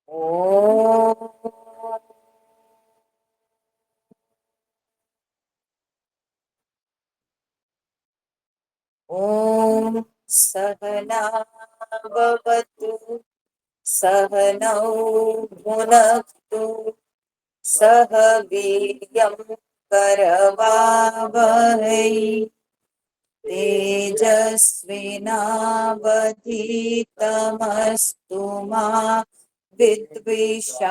ॐ सहना भवतु सहनौ भुनक्तु सह वीर्यं करवावहै तेजस्विनावधीतमस्तु मा विद्विषावहै।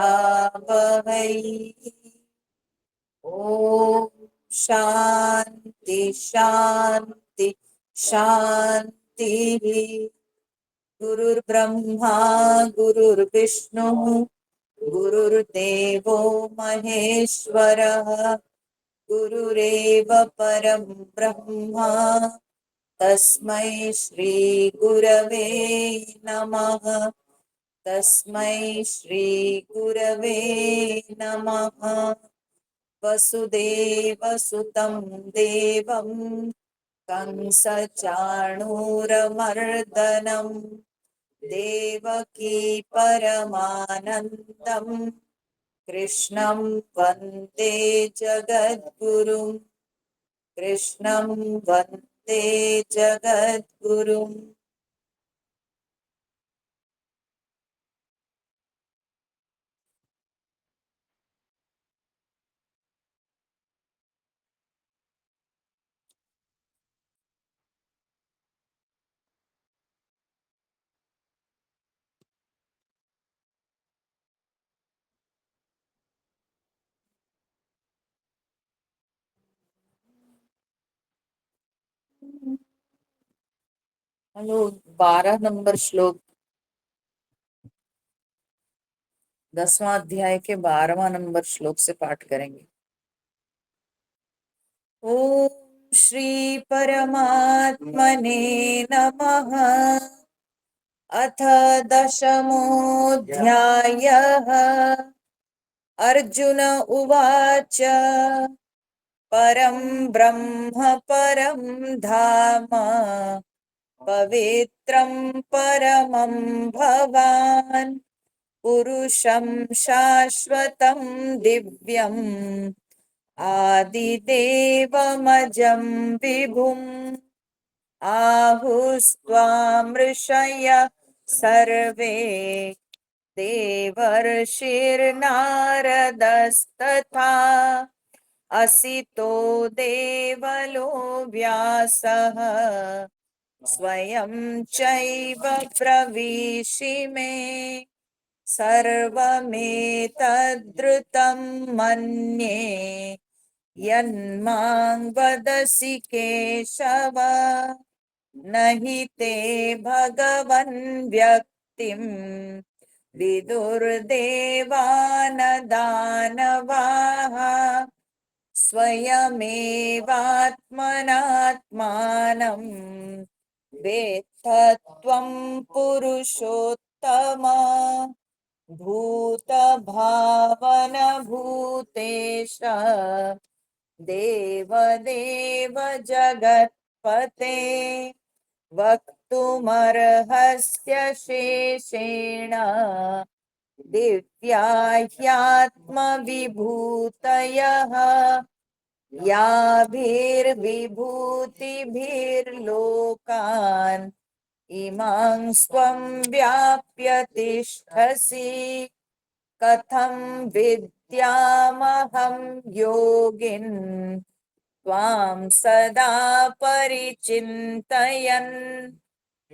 ओम शांति शांति शांति। गुरुर्ब्रह्मा गुरुर्विष्णु गुरुर्देवो महेश्वरः गुरुरेव परं ब्रह्मा तस्मै श्री गुरवे नमः। तस्मै श्री गुरवे नमः। वसुदेवसुतं देवं कंसचाणूरमर्दनं देवकी परमानन्दं कृष्णं वन्दे जगद्गुरुं। कृष्णं वन्दे जगद्गुरुम्। हेलो। 12 नंबर श्लोक, 10वां अध्याय के 12वां नंबर श्लोक से पाठ करेंगे। ओम श्री परमात्मने नमः। अथ दशमोऽध्यायः। अर्जुन उवाच परं ब्रह्म परं धाम पवित्रं परमं भवान् पुरुषं शाश्वतं दिव्यम् आदिदेवमजं विभुम् आहुस्त्वां ऋषयः सर्वे देवर्षिर्नारदस्तथा असितो देवलो व्यासः स्वयं चैव प्रविशिमे सर्वमेतद्रुतं मन्ये यन्मां वदसि केशव न हि ते भगवन् व्यक्तिं विदुर्देवान दानवाः स्वयमेवात्मनात्मानं वेत्थत्वं पुरुषोत्तम भूतभावन भूतेश देवदेव जगत्पते वक्तुमर्हस्य शेषेण दिव्या ह्यात्मविभूतयः याभिर्विभूतिभिर्लोकान् इमां स्वं व्याप्य तिष्ठसि कथं विद्यामहं योगिन् त्वां सदा परिचिन्तयन्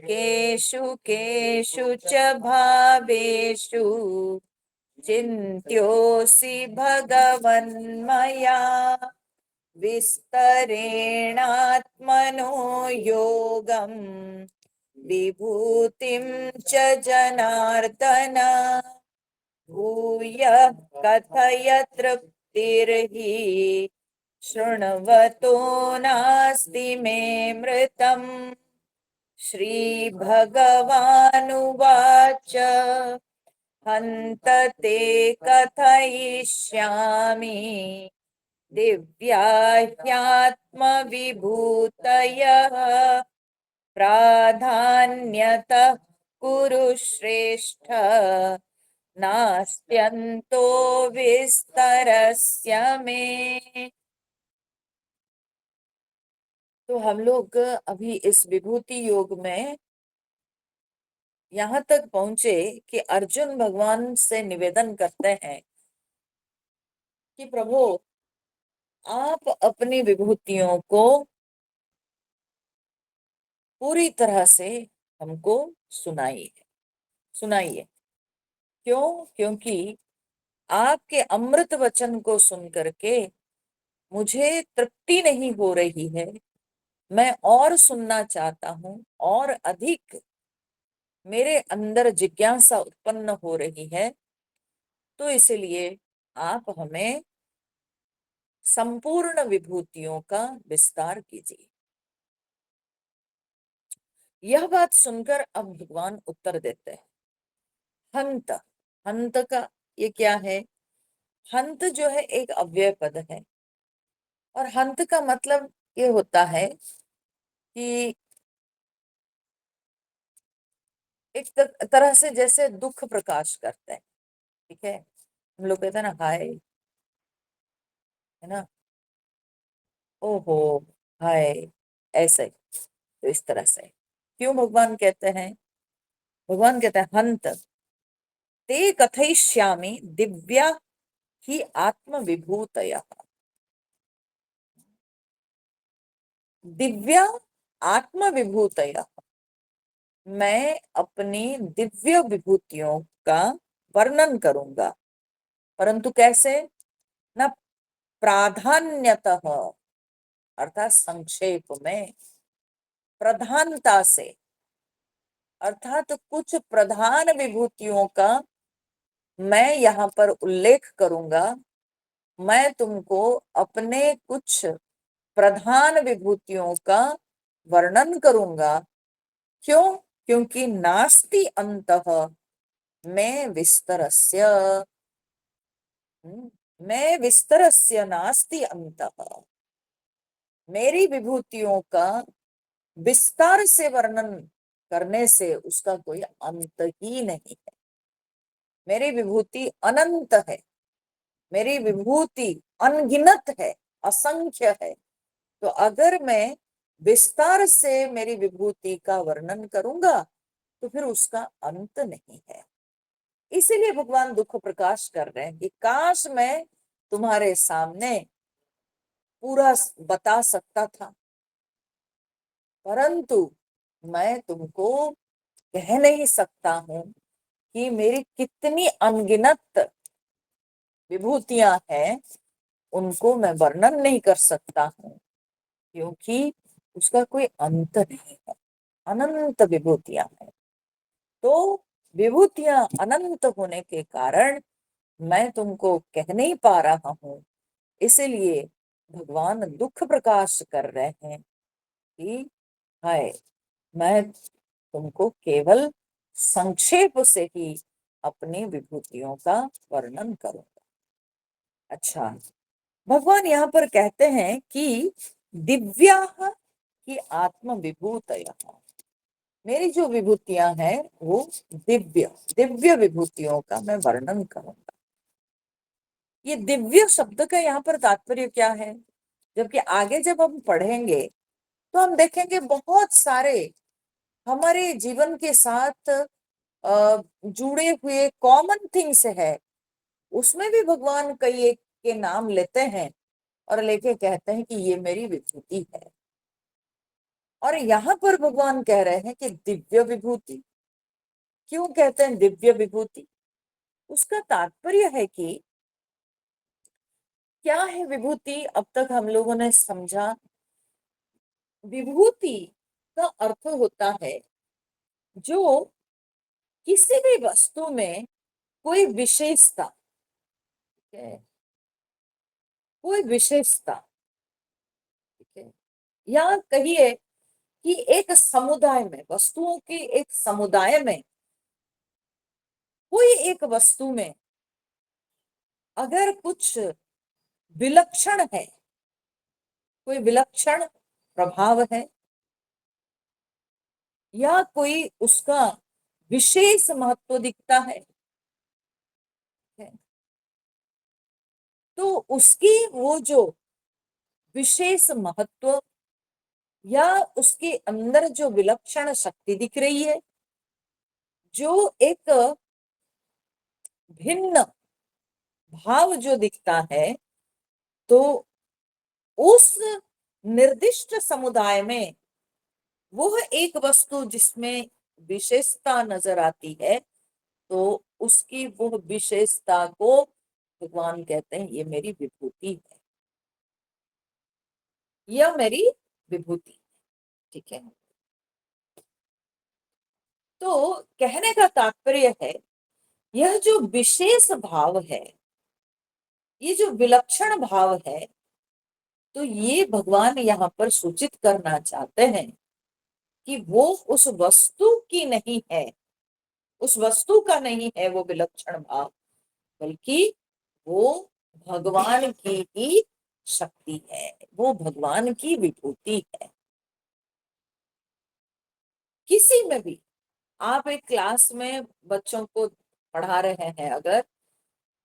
केषु केषु च भावेषु चिन्त्योऽसि भगवन्मया विस्तरेणात्मनो योगम् विभूतिं च जनार्दन भूयः कथय तृप्तिर्हि शृण्वतो नास्ति मे मृतम्। श्रीभगवानुवाच हन्त ते कथयिष्यामि दिव्या ह्यात्मविभूतयः प्राधान्यतः कुरु श्रेष्ठ नास्त्यन्तो विस्तरस्य मे। तो हम लोग अभी इस विभूति योग में यहाँ तक पहुंचे कि अर्जुन भगवान से निवेदन करते हैं कि प्रभु, आप अपनी विभूतियों को पूरी तरह से हमको सुनाइए, सुनाइए। क्यों? क्योंकि आपके अमृत वचन को सुन करके मुझे तृप्ति नहीं हो रही है, मैं और सुनना चाहता हूं, और अधिक मेरे अंदर जिज्ञासा उत्पन्न हो रही है। तो इसलिए आप हमें संपूर्ण विभूतियों का विस्तार कीजिए। यह बात सुनकर अब भगवान उत्तर देते हैं, हंत। हंत का ये क्या है? हंत जो है एक अव्यय पद है, और हंत का मतलब ये होता है कि एक तरह से जैसे दुख प्रकाश करते हैं। ठीक है, हम लोग कहते हैं ना हाय, है ना, ओहो, हाय, ऐसे ही। तो इस तरह से क्यों भगवान कहते हैं? भगवान कहते हैं हंत ते कथयिष्यामि दिव्या ही आत्म विभूतया। दिव्या आत्म विभूतया, मैं अपनी दिव्य विभूतियों का वर्णन करूंगा, परंतु कैसे? न प्राधान्यतः, अर्थात संक्षेप में, प्रधानता से, अर्थात कुछ प्रधान विभूतियों का मैं यहाँ पर उल्लेख करूंगा। मैं तुमको अपने कुछ प्रधान विभूतियों का वर्णन करूंगा। क्यों? क्योंकि नास्ति अंतः मैं विस्तरस्य, मैं विस्तरस्य नास्ति अंतः, मेरी विभूतियों का विस्तार से वर्णन करने से उसका कोई अंत ही नहीं है। मेरी विभूति अनंत है, मेरी विभूति अनगिनत है, असंख्य है। तो अगर मैं विस्तार से मेरी विभूति का वर्णन करूंगा तो फिर उसका अंत नहीं है। इसीलिए भगवान दुख प्रकाश कर रहे हैं कि काश मैं तुम्हारे सामने पूरा बता सकता था, परंतु मैं तुमको कह नहीं सकता हूं कि मेरी कितनी अनगिनत विभूतियां हैं, उनको मैं वर्णन नहीं कर सकता हूं, क्योंकि उसका कोई अंत नहीं है। अनंत विभूतियां हैं। तो विभूतियां अनंत होने के कारण मैं तुमको कह नहीं पा रहा हूं। इसलिए भगवान दुख प्रकाश कर रहे हैं कि हाय, मैं तुमको केवल संक्षेप से ही अपनी विभूतियों का वर्णन करूंगा। अच्छा, भगवान यहाँ पर कहते हैं कि दिव्या की आत्म विभूतया, मेरी जो विभूतियां हैं वो दिव्य, दिव्य विभूतियों का मैं वर्णन करूंगा। ये दिव्य शब्द का यहाँ पर तात्पर्य क्या है? जबकि आगे जब हम पढ़ेंगे तो हम देखेंगे बहुत सारे हमारे जीवन के साथ जुड़े हुए कॉमन थिंग्स है, उसमें भी भगवान कई एक के नाम लेते हैं और लेके कहते हैं कि ये मेरी विभूति है। और यहाँ पर भगवान कह रहे हैं कि दिव्य विभूति। क्यों कहते हैं दिव्य विभूति? उसका तात्पर्य है कि क्या है विभूति? अब तक हम लोगों ने समझा विभूति का अर्थ होता है जो किसी भी वस्तु में कोई विशेषता, ठीक है, कोई विशेषता, ठीक है, या कहिए कि एक समुदाय में, वस्तुओं के एक समुदाय में, कोई एक वस्तु में अगर कुछ विलक्षण है, कोई विलक्षण प्रभाव है, या कोई उसका विशेष महत्व दिखता है, उसकी वो जो विशेष महत्व या उसके अंदर जो विलक्षण शक्ति दिख रही है, जो एक भिन्न भाव जो दिखता है, तो उस निर्दिष्ट समुदाय में वह एक वस्तु जिसमें विशेषता नजर आती है, तो उसकी वो विशेषता को भगवान कहते हैं ये मेरी विभूति है, यह मेरी विभूति। ठीक है, तो कहने का तात्पर्य है यह जो विशेष भाव है, ये जो विलक्षण भाव है, तो ये भगवान यहाँ पर सूचित करना चाहते हैं कि वो उस वस्तु की नहीं है, उस वस्तु का नहीं है वो विलक्षण भाव, बल्कि वो भगवान की ही शक्ति है, वो भगवान की विभूति है। किसी में भी आप एक क्लास में बच्चों को पढ़ा रहे हैं, अगर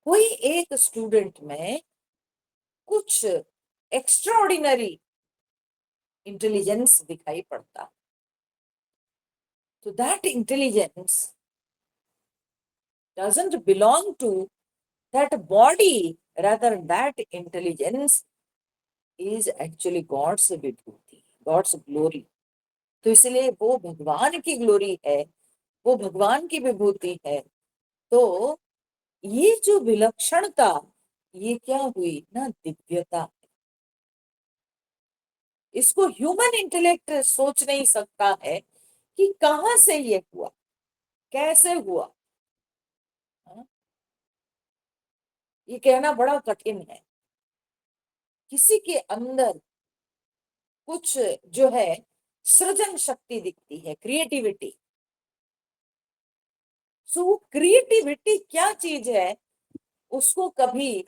कोई एक स्टूडेंट में कुछ एक्स्ट्राऑर्डिनरी इंटेलिजेंस दिखाई पड़ता, तो that intelligence doesn't belong to that body, rather that intelligence is actually God's Vibhuti, God's glory। तो इसलिए वो भगवान की ग्लोरी है, वो भगवान की विभूति है। तो ये जो विलक्षणता, ये क्या हुई ना, दिव्यता। इसको ह्यूमन इंटेलेक्ट सोच नहीं सकता है कि कहां से ये हुआ, कैसे हुआ। हाँ? ये कहना बड़ा कठिन है। किसी के अंदर कुछ जो है सृजन शक्ति दिखती है, क्रिएटिविटी। सो क्रिएटिविटी क्या चीज है, उसको कभी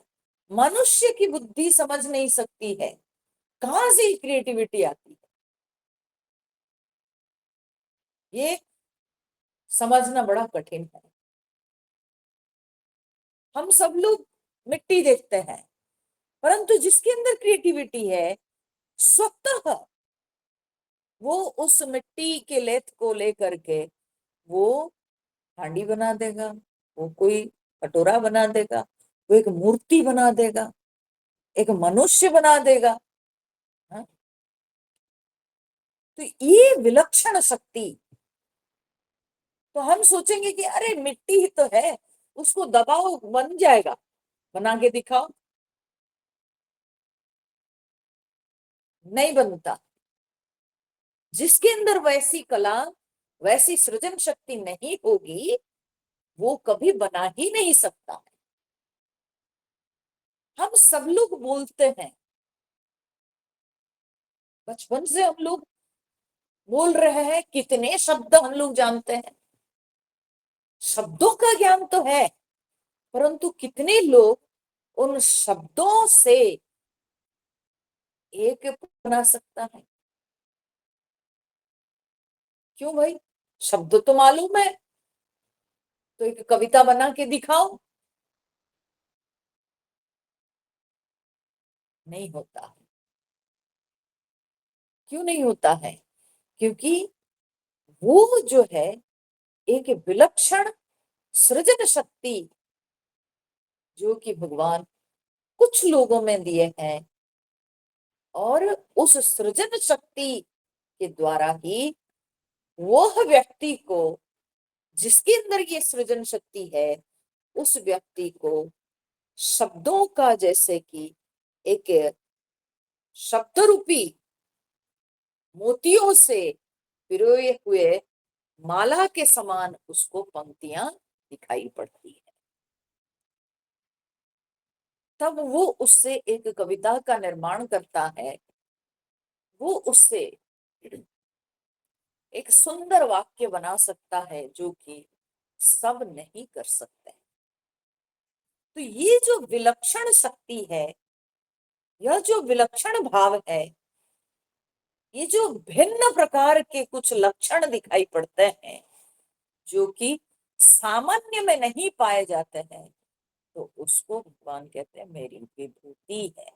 मनुष्य की बुद्धि समझ नहीं सकती है, कहां से क्रिएटिविटी आती है, ये समझना बड़ा कठिन है। हम सब लोग मिट्टी देखते हैं, परंतु जिसके अंदर क्रिएटिविटी है, स्वतः वो उस मिट्टी के लेथ को लेकर के वो हांडी बना देगा, वो कोई कटोरा बना देगा, वो एक मूर्ति बना देगा, एक मनुष्य बना देगा। हाँ? तो ये विलक्षण शक्ति, तो हम सोचेंगे कि अरे मिट्टी ही तो है, उसको दबाओ बन जाएगा, बना के दिखाओ, नहीं बनता। जिसके अंदर वैसी कला, वैसी सृजन शक्ति नहीं होगी, वो कभी बना ही नहीं सकता। हम सब लोग बोलते हैं, बचपन से हम लोग बोल रहे हैं, कितने शब्द हम लोग जानते हैं, शब्दों का ज्ञान तो है, परंतु कितने लोग उन शब्दों से एक बना सकता है। क्यों भाई, शब्द तो मालूम है, तो एक कविता बना के दिखाओ, नहीं होता। क्यों नहीं होता है? क्योंकि वो जो है एक विलक्षण सृजन शक्ति जो कि भगवान कुछ लोगों में दिए हैं, और उस सृजन शक्ति के द्वारा ही वह व्यक्ति को, जिसके अंदर ये सृजन शक्ति है, उस व्यक्ति को शब्दों का, जैसे कि एक शब्द रूपी मोतियों से पिरोए हुए माला के समान उसको पंक्तियां दिखाई पड़ती है। तब वो उससे एक कविता का निर्माण करता है, वो उससे एक सुंदर वाक्य बना सकता है, जो कि सब नहीं कर सकते। तो ये जो विलक्षण शक्ति है, यह जो विलक्षण भाव है, ये जो भिन्न प्रकार के कुछ लक्षण दिखाई पड़ते हैं, जो कि सामान्य में नहीं पाए जाते हैं, तो उसको भगवान कहते हैं मेरी विभूति है,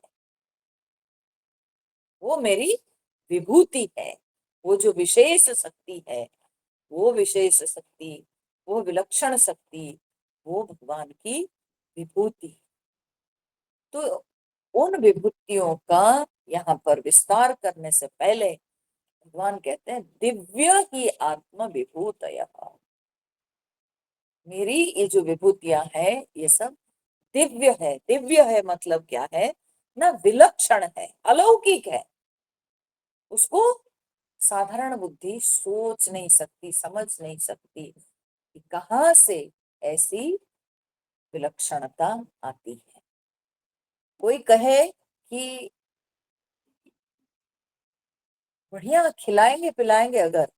वो मेरी विभूति है। वो जो विशेष शक्ति है, वो विशेष शक्ति, वो विलक्षण शक्ति, वो भगवान की विभूति। तो उन विभूतियों का यहाँ पर विस्तार करने से पहले भगवान कहते हैं दिव्य ही आत्म विभूतयः। मेरी ये जो विभूतियां हैं ये सब दिव्य है। दिव्य है मतलब क्या है ना, विलक्षण है, अलौकिक है। उसको साधारण बुद्धि सोच नहीं सकती, समझ नहीं सकती कि कहाँ से ऐसी विलक्षणता आती है। कोई कहे कि बढ़िया खिलाएंगे पिलाएंगे अगर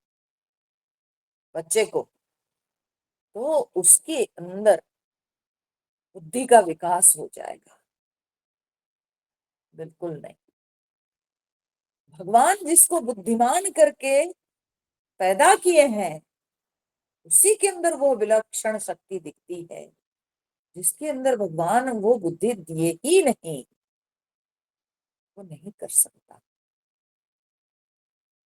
बच्चे को, तो उसके अंदर बुद्धि का विकास हो जाएगा। बिल्कुल नहीं। भगवान जिसको बुद्धिमान करके पैदा किए हैं, उसी के अंदर वो विलक्षण शक्ति दिखती है। जिसके अंदर भगवान वो बुद्धि दिए ही नहीं, वो नहीं कर सकता।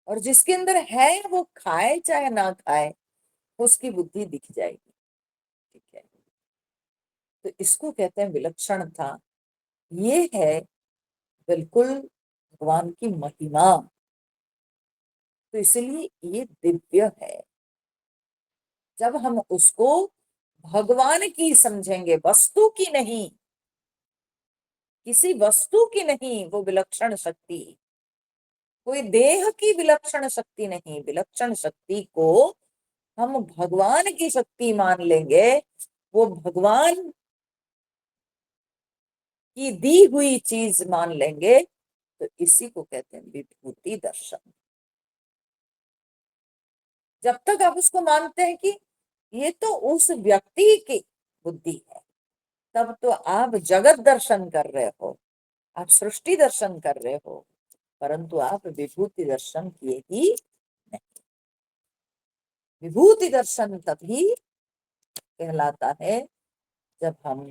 और जिसके अंदर है वो खाए चाहे ना खाए, उसकी बुद्धि दिख जाएगी। ठीक है, तो इसको कहते हैं विलक्षणता। ये है बिल्कुल भगवान की महिमा। तो इसलिए ये दिव्य है। जब हम उसको भगवान की समझेंगे, वस्तु की नहीं, किसी वस्तु की नहीं, वो विलक्षण शक्ति कोई देह की विलक्षण शक्ति नहीं। विलक्षण शक्ति को हम भगवान की शक्ति मान लेंगे, वो भगवान की दी हुई चीज मान लेंगे, तो इसी को कहते हैं विभूति दर्शन। जब तक आप उसको मानते हैं कि ये तो उस व्यक्ति की बुद्धि है, तब तो आप जगत दर्शन कर रहे हो, आप सृष्टि दर्शन कर रहे हो, परंतु आप विभूति दर्शन किए ही नहीं। विभूति दर्शन तभी कहलाता है जब हम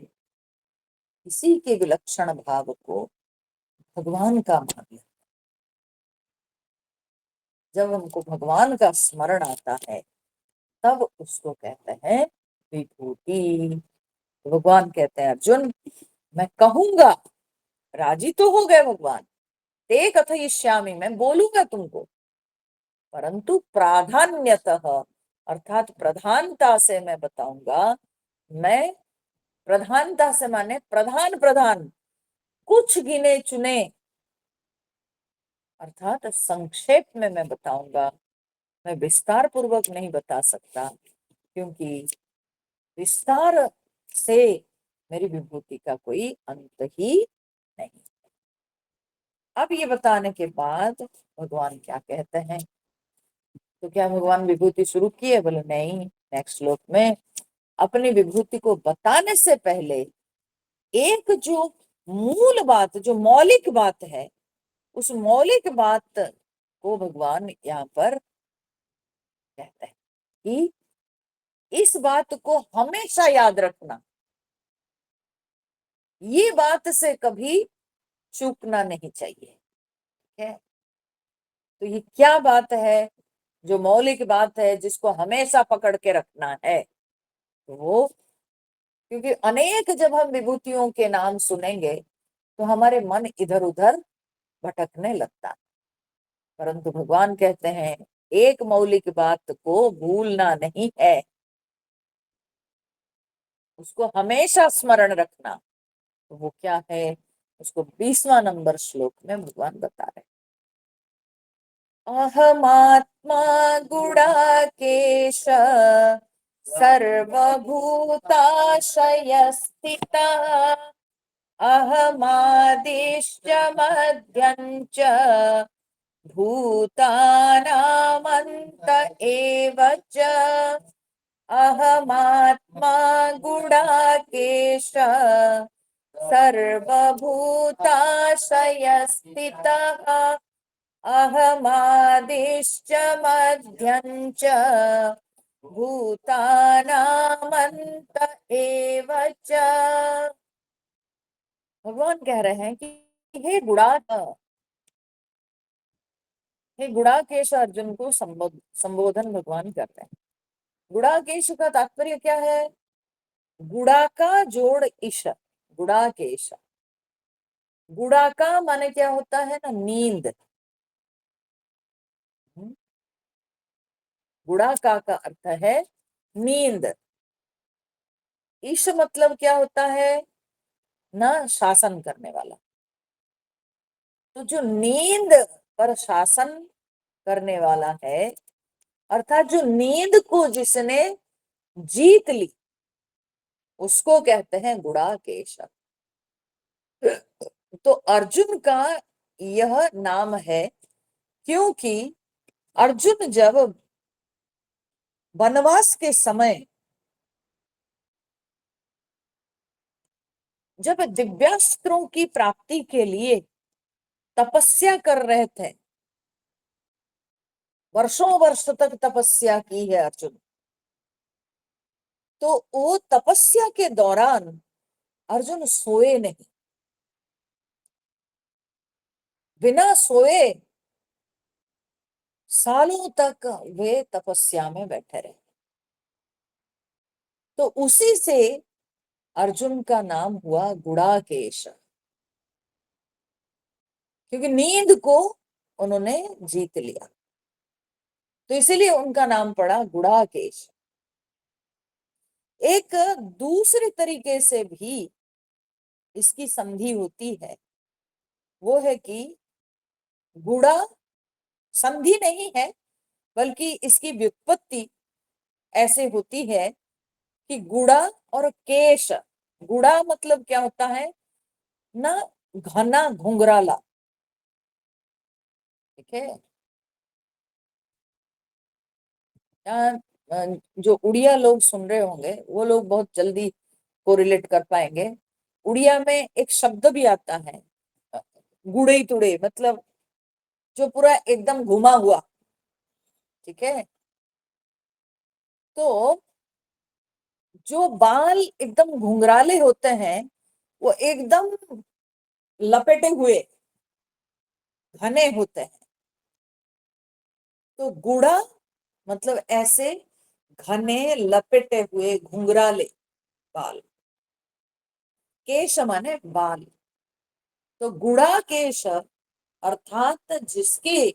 किसी के विलक्षण भाव को भगवान का मान लें। जब हमको भगवान का स्मरण आता है, तब उसको कहते हैं विभूति। भगवान कहते हैं अर्जुन, मैं कहूंगा, राजी तो हो गए भगवान, ते कथयिष्यामि, मैं बोलूंगा तुमको, परंतु प्राधान्यतः अर्थात प्रधानता से मैं बताऊंगा। मैं प्रधानता से माने प्रधान प्रधान, कुछ गिने चुने, अर्थात संक्षेप में मैं बताऊंगा। मैं विस्तार पूर्वक नहीं बता सकता, क्योंकि विस्तार से मेरी विभूति का कोई अंत ही नहीं। अब ये बताने के बाद भगवान क्या कहते हैं, तो क्या भगवान विभूति शुरू की है? बोले नहीं। नेक्स्ट श्लोक में अपनी विभूति को बताने से पहले एक जो मूल बात, जो मौलिक बात है, उस मौलिक बात को भगवान यहाँ पर कहते हैं कि इस बात को हमेशा याद रखना, ये बात से कभी चूकना नहीं चाहिए। ठीक है, तो ये क्या बात है जो मौलिक बात है जिसको हमेशा पकड़ के रखना है? तो वो, क्योंकि अनेक जब हम विभूतियों के नाम सुनेंगे तो हमारे मन इधर उधर भटकने लगता है, परंतु भगवान कहते हैं एक मौलिक बात को भूलना नहीं है, उसको हमेशा स्मरण रखना। तो वो क्या है? उसको 20वां नंबर श्लोक में भगवान बता रहे, अहमात्मा गुडाकेश सर्वभूताशय स्थितः, अहमादिश्च मध्यं च भूतानामन्त एव च, अहमात्मा गुडाकेश सर्वभूताशय स्थितः, अहमादिश्च मध्यं च भूतानामंत एव च। भगवान कह रहे हैं कि हे गुड़ाकेश अर्जुन को संबोधन भगवान कर रहे हैं। गुड़ाकेश का तात्पर्य क्या है? गुड़ा का जोड़ ईश, गुड़ाकेश। गुड़ा का माने क्या होता है ना, नींद। गुड़ा का अर्थ है नींद। ईश मतलब क्या होता है ना, शासन करने वाला। तो जो नींद पर शासन करने वाला है, अर्थात जो नींद को जिसने जीत ली, उसको कहते हैं गुड़ाकेश। तो अर्जुन का यह नाम है क्योंकि अर्जुन जब वनवास के समय, जब दिव्यास्त्रों की प्राप्ति के लिए तपस्या कर रहे थे, वर्षों वर्ष तक तपस्या की है अर्जुन, तो वो तपस्या के दौरान अर्जुन सोए नहीं। बिना सोए सालों तक वे तपस्या में बैठे रहे। तो उसी से अर्जुन का नाम हुआ गुड़ाकेश, क्योंकि नींद को उन्होंने जीत लिया, तो इसीलिए उनका नाम पड़ा गुड़ाकेश। एक दूसरे तरीके से भी इसकी संधि होती है, वो है कि गुड़ा संधि नहीं है, बल्कि इसकी व्युत्पत्ति ऐसे होती है कि गुड़ा और केश। गुड़ा मतलब क्या होता है ना, घना घुंघराला। ठीक है। यहाँ जो उड़िया लोग सुन रहे होंगे वो लोग बहुत जल्दी कोरिलेट कर पाएंगे। उड़िया में एक शब्द भी आता है, गुड़े तुड़े, मतलब जो पूरा एकदम घुमा हुआ। ठीक है। तो जो बाल एकदम घुंघराले होते हैं, वो एकदम लपेटे हुए घने होते हैं। तो गुड़ा मतलब ऐसे घने लपेटे हुए घुंघराले बाल। केश माने बाल। तो गुड़ा केश अर्थात जिसके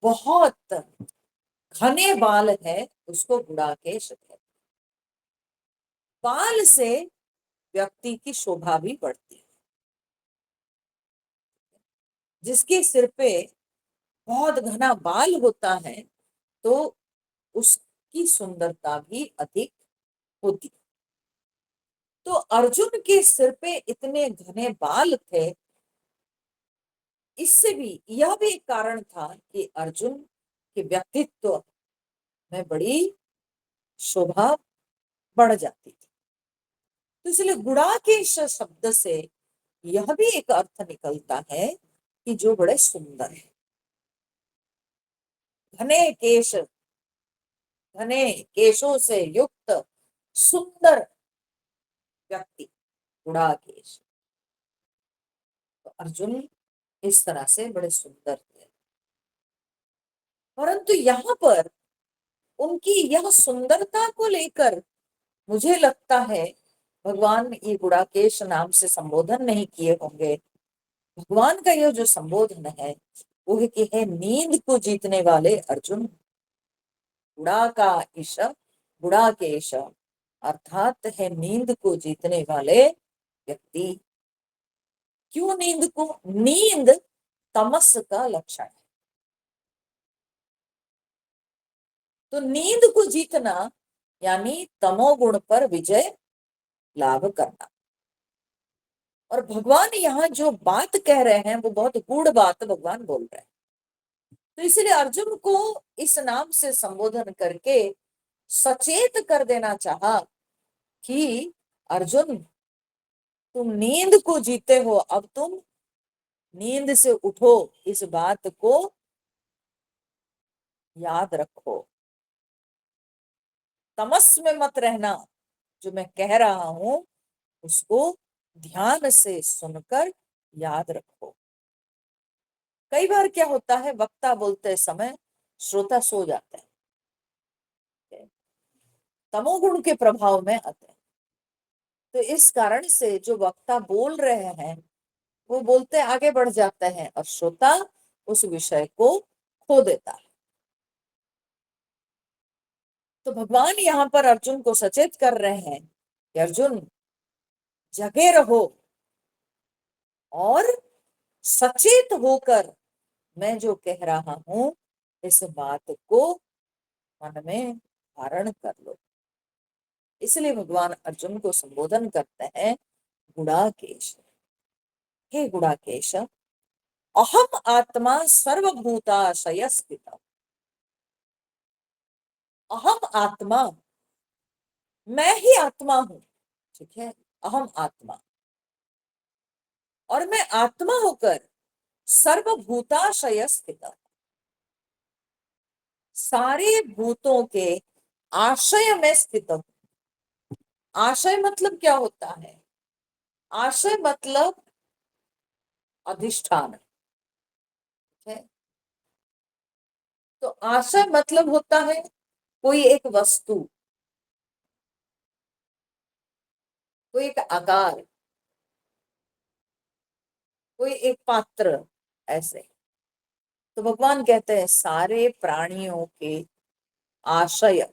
बहुत घने बाल है, उसको गुड़ा केश कहते हैं। बाल से व्यक्ति की शोभा भी बढ़ती है। जिसके सिर पे बहुत घना बाल होता है, तो उसकी सुंदरता भी अधिक होती है। तो अर्जुन के सिर पे इतने घने बाल थे, इससे भी यह भी एक कारण था कि अर्जुन के व्यक्तित्व में बड़ी शोभा बढ़ जाती थी। तो इसलिए गुड़ाकेश शब्द से यह भी एक अर्थ निकलता है कि जो बड़े सुंदर है। घने केश, घने केशों से युक्त सुंदर व्यक्ति गुड़ाकेश। तो अर्जुन इस तरह से बड़े सुंदर थे, परंतु यहाँ पर उनकी यह सुंदरता को लेकर मुझे लगता है भगवान ये गुड़ाकेश नाम से संबोधन नहीं किए होंगे। भगवान का यह जो संबोधन है वो है कि है नींद को जीतने वाले अर्जुन, गुड़ा का ईश, गुड़ाकेश अर्थात है नींद को जीतने वाले व्यक्ति। क्यों नींद को? नींद तमस का लक्षण है। तो नींद को जीतना यानी तमोगुण पर विजय लाभ करना। और भगवान यहाँ जो बात कह रहे हैं वो बहुत गूढ़ बात भगवान बोल रहे हैं। तो इसलिए अर्जुन को इस नाम से संबोधन करके सचेत कर देना चाहा कि अर्जुन, तुम नींद को जीते हो, अब तुम नींद से उठो, इस बात को याद रखो। तमस में मत रहना, जो मैं कह रहा हूं उसको ध्यान से सुनकर याद रखो। कई बार क्या होता है, वक्ता बोलते समय श्रोता सो जाता है, तमोगुण के प्रभाव में आते हैं। तो इस कारण से जो वक्ता बोल रहे हैं वो बोलते आगे बढ़ जाते हैं और श्रोता उस विषय को खो देता है। तो भगवान यहाँ पर अर्जुन को सचेत कर रहे हैं कि अर्जुन जगे रहो और सचेत होकर मैं जो कह रहा हूं इस बात को मन में धारण कर लो। इसलिए भगवान अर्जुन को संबोधन करते हैं गुड़ाकेश। हे गुड़ाकेश, अहम आत्मा सर्वभूताशय स्थित। अहम आत्मा, मैं ही आत्मा हूं, ठीक है, अहम आत्मा, और मैं आत्मा होकर सर्वभूताशय स्थित, सारे भूतों के आशय में स्थित हूं। आशय मतलब क्या होता है? आशय मतलब अधिष्ठान है। तो आशय मतलब होता है कोई एक वस्तु, कोई एक आकार, कोई एक पात्र, ऐसे। तो भगवान कहते हैं सारे प्राणियों के आशय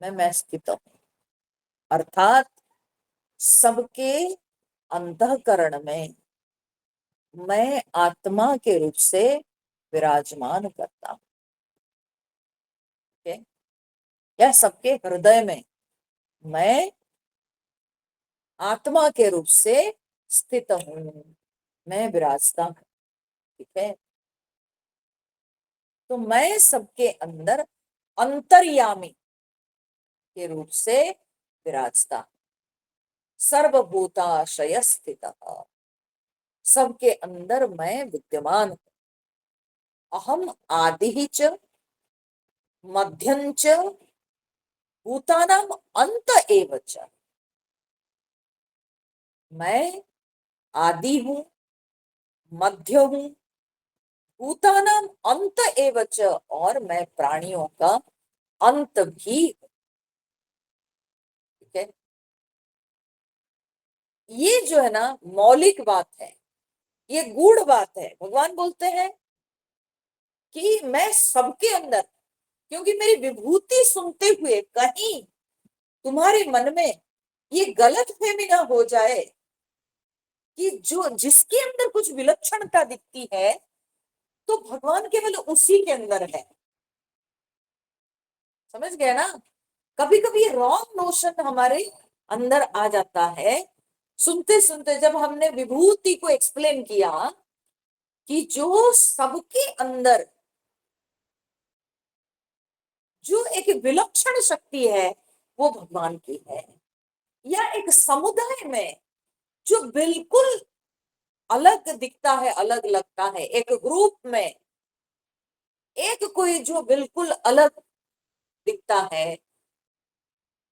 में मैं स्थित हूं, अर्थात सबके अंतःकरण में मैं आत्मा के रूप से विराजमान करता हूं। ठीक है? या सबके हृदय में मैं आत्मा के रूप से स्थित हूं, मैं विराजता हूं। ठीक है? तो मैं सबके अंदर अंतर्यामी के रूप से विराजता हूं। सर्वभूताशय स्थित, सबके अंदर मैं विद्यमान हूं। अहम आदि च मध्यं च भूतानां अंत एव च। मैं आदि हूं, मध्य हूं, भूतानां अंत एव च, और मैं प्राणियों का अंत भी हूं। ठीक है? ये जो है ना मौलिक बात है, ये गूढ़ बात है। भगवान बोलते हैं कि मैं सबके अंदर, क्योंकि मेरी विभूति सुनते हुए कहीं तुम्हारे मन में ये गलत फहमी ना हो जाए कि जो जिसके अंदर कुछ विलक्षणता दिखती है तो भगवान केवल उसी के अंदर है। समझ गए ना? कभी कभी रॉन्ग नोशन हमारे अंदर आ जाता है। सुनते सुनते जब हमने विभूति को एक्सप्लेन किया कि जो सबके अंदर जो एक विलक्षण शक्ति है वो भगवान की है, या एक समुदाय में जो बिल्कुल अलग दिखता है, अलग लगता है, एक ग्रुप में एक कोई जो बिल्कुल अलग दिखता है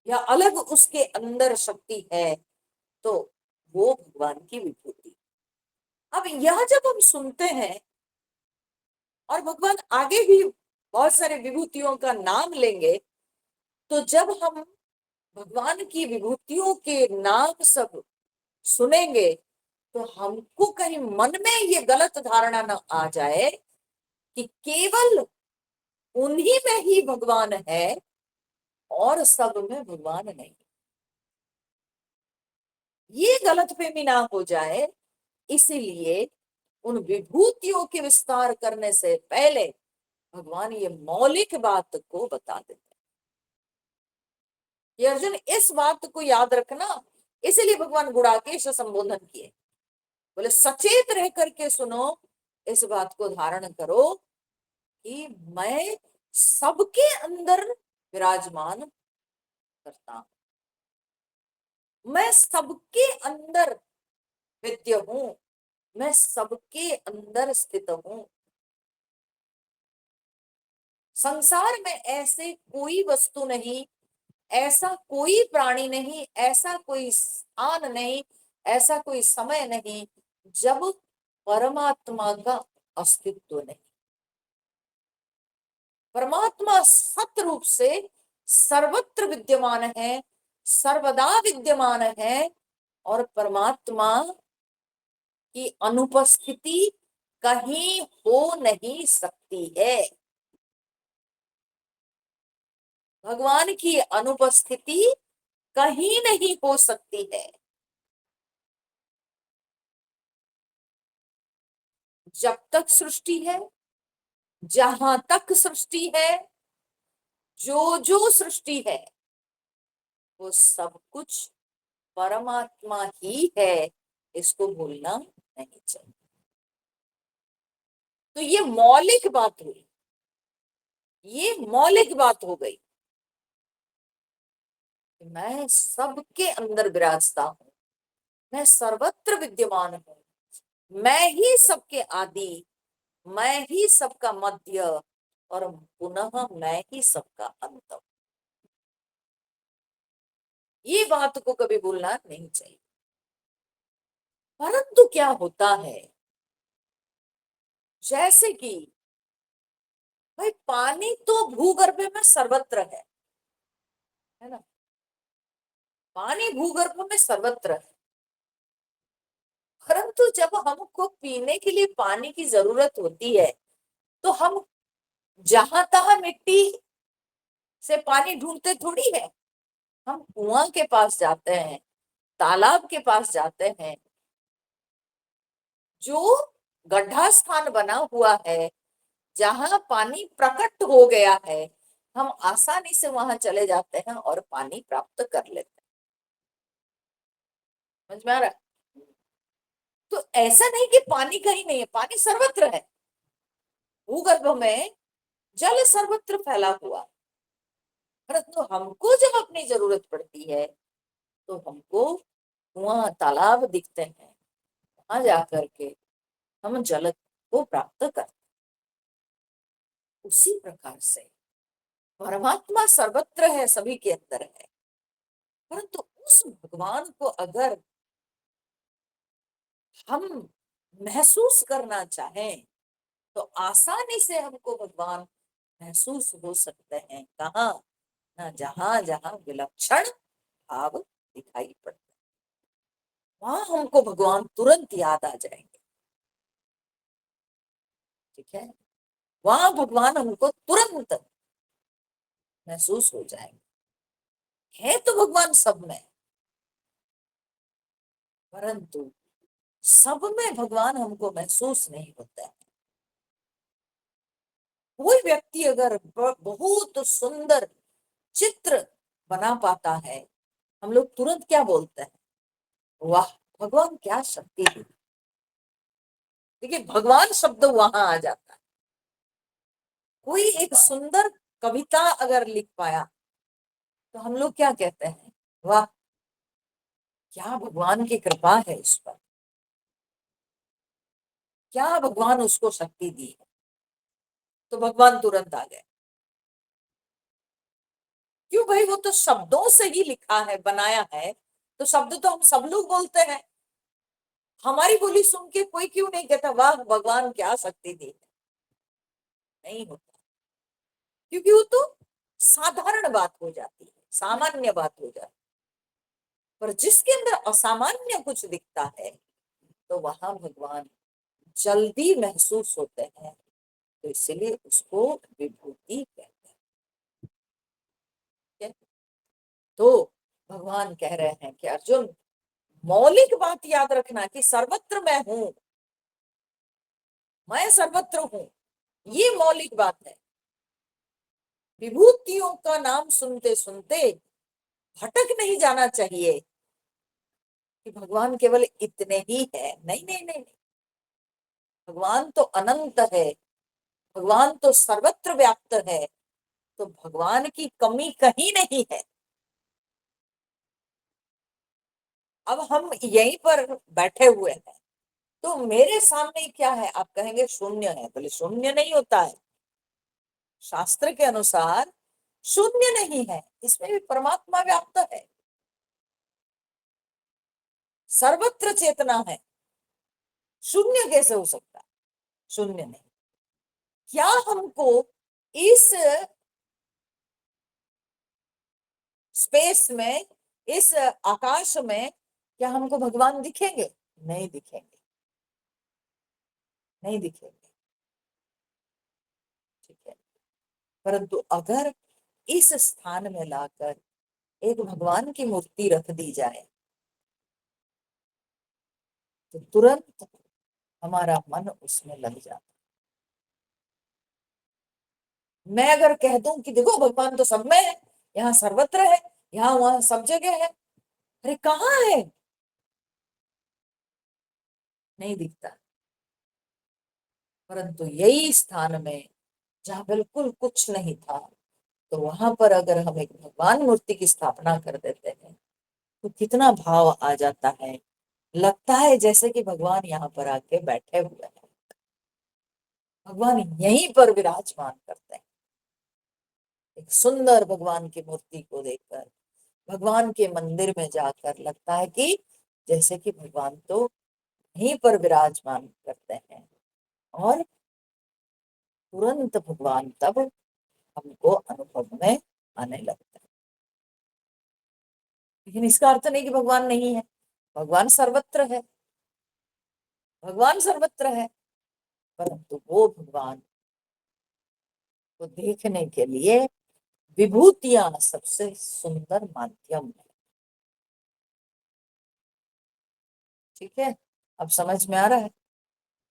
या अलग उसके अंदर शक्ति है, तो वो भगवान की विभूति। अब यह जब हम सुनते हैं और भगवान आगे भी बहुत सारे विभूतियों का नाम लेंगे, तो जब हम भगवान की विभूतियों के नाम सब सुनेंगे तो हमको कहीं मन में ये गलत धारणा न आ जाए कि केवल उन्हीं में ही भगवान है और सब में भगवान नहीं। ये गलतफहमी ना हो जाए, इसीलिए उन विभूतियों के विस्तार करने से पहले भगवान ये मौलिक बात को बता देते हैं। ये अर्जुन इस बात को याद रखना, इसीलिए भगवान गुड़ाकेश संबोधन किए। बोले सचेत रह करके सुनो, इस बात को धारण करो कि मैं सबके अंदर विराजमान करता हूं, मैं सबके अंदर विद्य हूं, मैं सबके अंदर स्थित हूं। संसार में ऐसे कोई वस्तु नहीं, ऐसा कोई प्राणी नहीं, ऐसा कोई स्थान नहीं, ऐसा कोई समय नहीं जब परमात्मा का अस्तित्व नहीं। परमात्मा सत रूप से सर्वत्र विद्यमान है, सर्वदा विद्यमान है, और परमात्मा की अनुपस्थिति कहीं हो नहीं सकती है। भगवान की अनुपस्थिति कहीं नहीं हो सकती है। जब तक सृष्टि है, जहां तक सृष्टि है, जो जो सृष्टि है, वो सब कुछ परमात्मा ही है, इसको भूलना नहीं चाहिए। तो ये मौलिक बात हुई, ये मौलिक बात हो गई। मैं सबके अंदर विराजता हूं, मैं सर्वत्र विद्यमान हूं, मैं ही सबके आदि, मैं ही सबका मध्य, और पुनः मैं ही सबका अंत। ये बात को कभी भूलना नहीं चाहिए। परंतु क्या होता है, जैसे कि भाई पानी तो भूगर्भ में सर्वत्र है ना, पानी भूगर्भ में सर्वत्र है। परंतु जब हमको पीने के लिए पानी की जरूरत होती है, तो हम जहां तहां मिट्टी से पानी ढूंढते थोड़ी है। हम कुआं के पास जाते हैं, तालाब के पास जाते हैं, जो गड्ढा स्थान बना हुआ है, जहां पानी प्रकट हो गया है, हम आसानी से वहां चले जाते हैं और पानी प्राप्त कर लेते हैं। समझ में आ रहा है? तो ऐसा नहीं कि पानी कहीं नहीं है, पानी सर्वत्र है। भूगर्भ में जल सर्वत्र फैला हुआ। परंतु हमको जब अपनी जरूरत पड़ती है, तो हमको कुआं तालाब दिखते हैं, वहां जाकर के हम जल को प्राप्त करते हैं। उसी प्रकार से परमात्मा सर्वत्र है, सभी के अंदर है। परंतु उस भगवान को अगर हम महसूस करना चाहें, तो आसानी से हमको भगवान महसूस हो सकते हैं। कहाँ? ना जहां जहां विलक्षण भाव दिखाई पड़ते, वहां हमको भगवान तुरंत याद आ जाएंगे। ठीक है, वहां भगवान हमको तुरंत महसूस हो जाएंगे। है तो भगवान सब में, परंतु सब में भगवान हमको महसूस नहीं होता है। कोई व्यक्ति अगर बहुत सुंदर चित्र बना पाता है, हम लोग तुरंत क्या बोलते हैं? वाह, भगवान क्या शक्ति है। देखिए, भगवान शब्द वहां आ जाता है। कोई एक सुंदर कविता अगर लिख पाया, तो हम लोग क्या कहते हैं? वाह, क्या भगवान की कृपा है उस पर, क्या भगवान उसको शक्ति दी है। तो भगवान तुरंत आ गए। क्यों भाई? वो तो शब्दों से ही लिखा है, बनाया है। तो शब्द तो हम सब लोग बोलते हैं। हमारी बोली सुन के कोई क्यों नहीं कहता वाह, भगवान क्या शक्ति दी है? नहीं होता, क्योंकि वो तो साधारण बात हो जाती है, सामान्य बात हो जाती है। पर जिसके अंदर असामान्य कुछ दिखता है, तो वहां भगवान जल्दी महसूस होते हैं। तो इसलिए उसको विभूति कहते हैं। तो भगवान कह रहे हैं कि अर्जुन, मौलिक बात याद रखना कि सर्वत्र मैं हूं, मैं सर्वत्र हूं, ये मौलिक बात है। विभूतियों का नाम सुनते सुनते भटक नहीं जाना चाहिए कि भगवान केवल इतने ही है। नहीं नहीं नहीं, भगवान तो अनंत है, भगवान तो सर्वत्र व्याप्त है। तो भगवान की कमी कहीं नहीं है। अब हम यहीं पर बैठे हुए हैं, तो मेरे सामने क्या है? आप कहेंगे शून्य है। बोले शून्य नहीं होता है। शास्त्र के अनुसार शून्य नहीं है, इसमें भी परमात्मा व्याप्त है, सर्वत्र चेतना है। शून्य कैसे हो सकता है? शून्य नहीं। क्या हमको इस स्पेस में, इस आकाश में, क्या हमको भगवान दिखेंगे? नहीं दिखेंगे, नहीं दिखेंगे। ठीक है, परंतु अगर इस स्थान में लाकर एक भगवान की मूर्ति रख दी जाए तो तुरंत हमारा मन उसमें लग जाता। मैं अगर कह दूं कि देखो भगवान तो सब में है, यहाँ सर्वत्र है, यहाँ वहां सब जगह है, अरे कहाँ है? नहीं दिखता। परंतु यही स्थान में जहाँ बिल्कुल कुछ नहीं था, तो वहां पर अगर हम एक भगवान मूर्ति की स्थापना कर देते हैं तो कितना भाव आ जाता है। लगता है जैसे कि भगवान यहाँ पर आके बैठे हुए हैं, भगवान यहीं पर विराजमान करते हैं। एक सुंदर भगवान की मूर्ति को देखकर, भगवान के मंदिर में जाकर लगता है कि जैसे कि भगवान तो यहीं पर विराजमान करते हैं, और तुरंत भगवान तब हमको अनुभव में आने लगता है। लेकिन इसका अर्थ नहीं कि भगवान नहीं है, भगवान सर्वत्र है, भगवान सर्वत्र है। परंतु वो भगवान को देखने के लिए विभूतियां सबसे सुंदर माध्यम है। ठीक है, अब समझ में आ रहा है?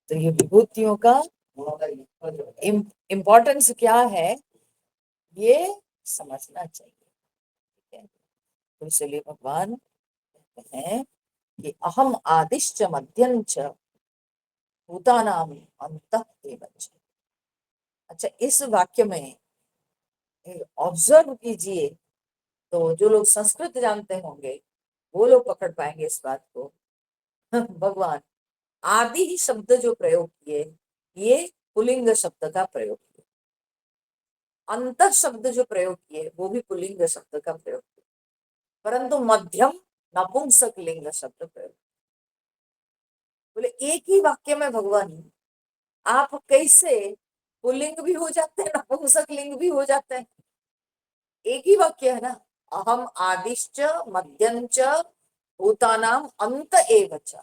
तो ये विभूतियों का इम्पोर्टेंस क्या है, ये समझना चाहिए। ठीक है, तो इसलिए भगवान कहते हैं कि अहम आदिश्च मध्यम च भूतानाम अंतः एव च। अच्छा, इस वाक्य में ऑब्जर्व कीजिए, तो जो लोग संस्कृत जानते होंगे वो लोग पकड़ पाएंगे इस बात को। भगवान आदि ही शब्द जो प्रयोग किए, ये पुल्लिंग शब्द का प्रयोग किया। अंत शब्द जो प्रयोग किए वो भी पुल्लिंग शब्द का प्रयोग किया, परंतु मध्यम नपुंसक लिंग शब्द प्रयोग। बोले एक ही वाक्य में भगवान आप कैसे पुल्लिंग भी हो जाते हैं, नपुंसक लिंग भी हो जाते हैं? एक ही वाक्य है ना, अहम आदिश्च मध्यम च भूतानाम अंत एव च।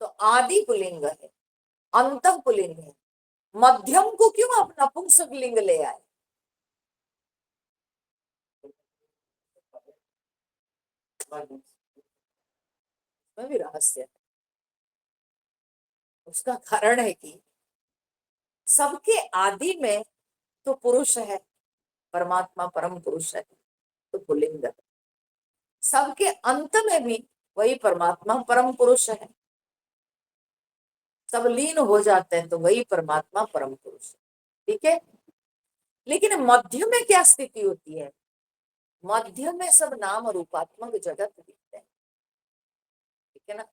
तो आदि पुल्लिंग है, अंत पुल्लिंग है, मध्यम को क्यों आप नपुंसक लिंग ले आए? में भी रहस्य है। उसका कारण है कि सबके आदि में तो पुरुष है, परमात्मा परम पुरुष है, तो पुल्लिंग है। सबके अंत में भी वही परमात्मा परम पुरुष है, सब लीन हो जाते हैं तो वही परमात्मा परम पुरुष है। ठीक है, लेकिन मध्य में क्या स्थिति होती है? मध्य में सब नाम रूपात्मक जगत दिखते हैं। ठीक है ना,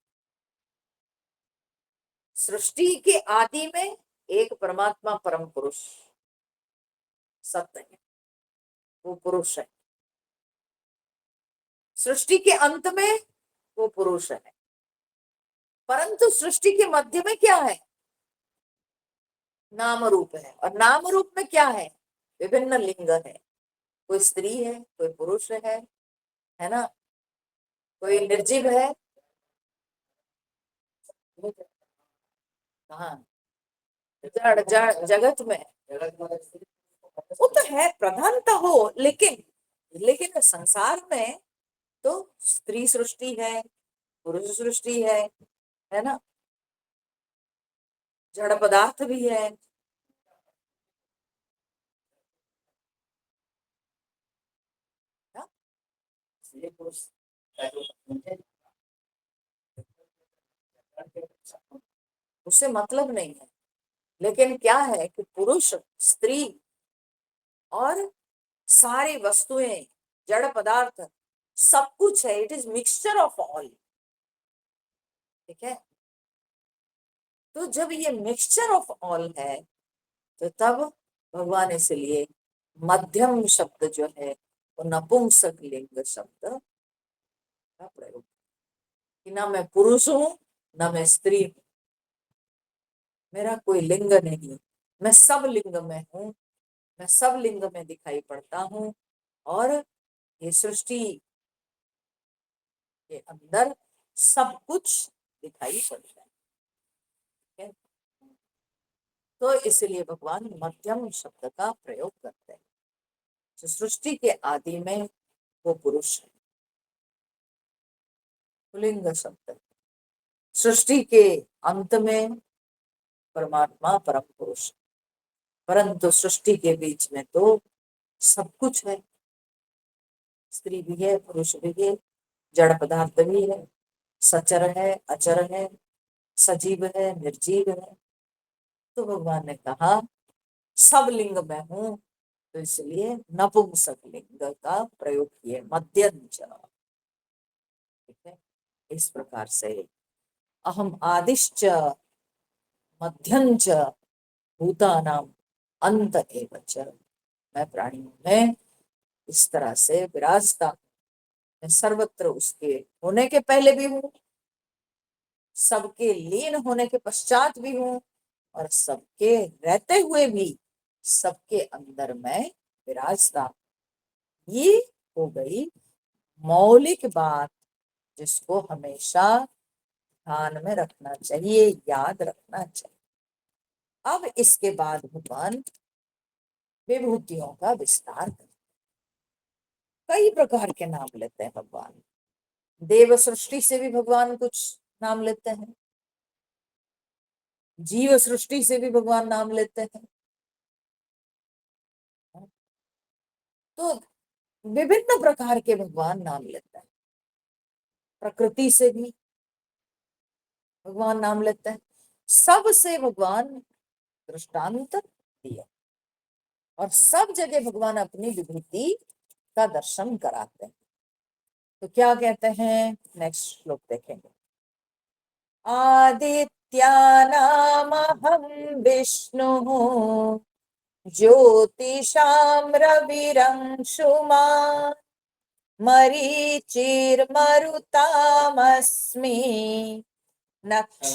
सृष्टि के आदि में एक परमात्मा परम पुरुष सत्य है, वो पुरुष है। सृष्टि के अंत में वो पुरुष है, परंतु सृष्टि के मध्य में क्या है? नाम रूप है, और नाम रूप में क्या है? विभिन्न लिंग है, कोई स्त्री है, कोई पुरुष है ना, कोई निर्जीव है। हाँ, जड़ जड़ जगत में वो तो है, प्रधानता हो, लेकिन लेकिन संसार में तो स्त्री सृष्टि है, पुरुष सृष्टि है ना, जड़ पदार्थ भी है। ना? उससे मतलब नहीं है, लेकिन क्या है कि पुरुष स्त्री और सारी वस्तुएं, जड़ पदार्थ, सब कुछ है, it is mixture of all. ठीक है, तो जब ये मिक्सचर ऑफ ऑल है तो तब भगवान इसलिए मध्यम शब्द जो है वो नपुंसक लिंग शब्द का प्रयोग, कि ना मैं पुरुष हूं ना मैं स्त्री हूं, मेरा कोई लिंग नहीं, मैं सब लिंग में हूँ, मैं सब लिंग में दिखाई पड़ता हूँ, और ये सृष्टि के अंदर सब कुछ दिखाई पड़ता है। ठीक है? तो इसलिए भगवान मध्यम शब्द का प्रयोग करते हैं। तो सृष्टि के आदि में वो पुरुष है, पुल्लिंग शब्द है। सृष्टि के अंत में परमात्मा परम पुरुष, परंतु सृष्टि के बीच में तो सब कुछ है, स्त्री भी है पुरुष भी है, जड़ पदार्थ भी है, सचर है अचर है, सजीव है निर्जीव है। तो भगवान ने कहा सब लिंग में हूं, तो इसलिए नपुंसक लिंग का प्रयोग किए, मध्यंच। ठीक है, इस प्रकार से अहम आदिश्च मध्यंच भूतानाम अंत एव च, मैं प्राणियों में इस तरह से विराजता हूं। मैं सर्वत्र उसके होने के पहले भी हूँ, सबके लीन होने के पश्चात भी हूँ, और सबके रहते हुए भी सबके अंदर मैं विराजता हूं। ये हो गई मौलिक बात, जिसको हमेशा ध्यान में रखना चाहिए, याद रखना चाहिए। अब इसके बाद भगवान विभूतियों का विस्तार करते, कई प्रकार के नाम लेते हैं भगवान। देव सृष्टि से भी भगवान कुछ नाम लेते हैं, जीव सृष्टि से भी भगवान नाम लेते हैं। तो विभिन्न प्रकार के भगवान नाम लेते हैं। प्रकृति से भी भगवान नाम लेते हैं, सबसे भगवान दृष्टांत दिया, और सब जगह भगवान अपनी विभूति का दर्शन कराते हैं। तो क्या कहते हैं, नेक्स्ट श्लोक देखेंगे। आदित्यानामहं विष्णुः ज्योतिषां रविरंशुमान् मरीचिर्मरुतामस्मि नक्षत्राणामहं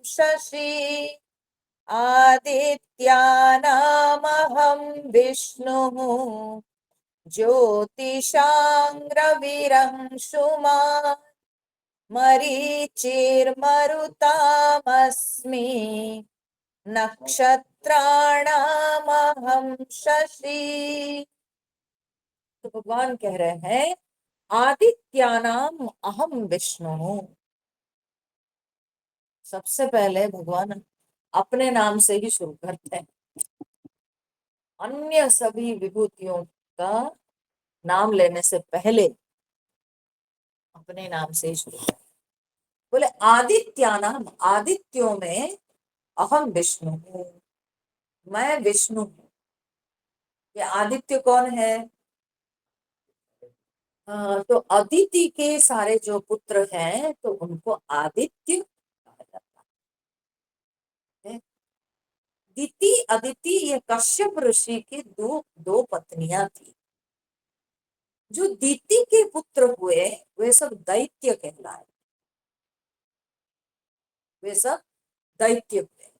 शशि आदित्यानामहं विष्णुः ज्योतिषां रविरंशुमान् मरीचिर्मरुतामस्मि नक्षत्राणामहं शशि। तो भगवान कह रहे हैं आदित्यानाम अहम विष्णु हूं। सबसे पहले भगवान अपने नाम से ही शुरू करते हैं, अन्य सभी विभूतियों का नाम लेने से पहले अपने नाम से ही शुरू करते हैं। बोले आदित्यानाम, आदित्यों में अहम विष्णु हूं, मैं विष्णु हूं। ये आदित्य कौन है? तो अदिति के सारे जो पुत्र हैं तो उनको आदित्य कहा जाता है। दिति अदिति ये कश्यप ऋषि की दो दो पत्नियां थी। जो दिति के पुत्र हुए वे सब दैत्य कहलाए, वे सब दैत्य हुए,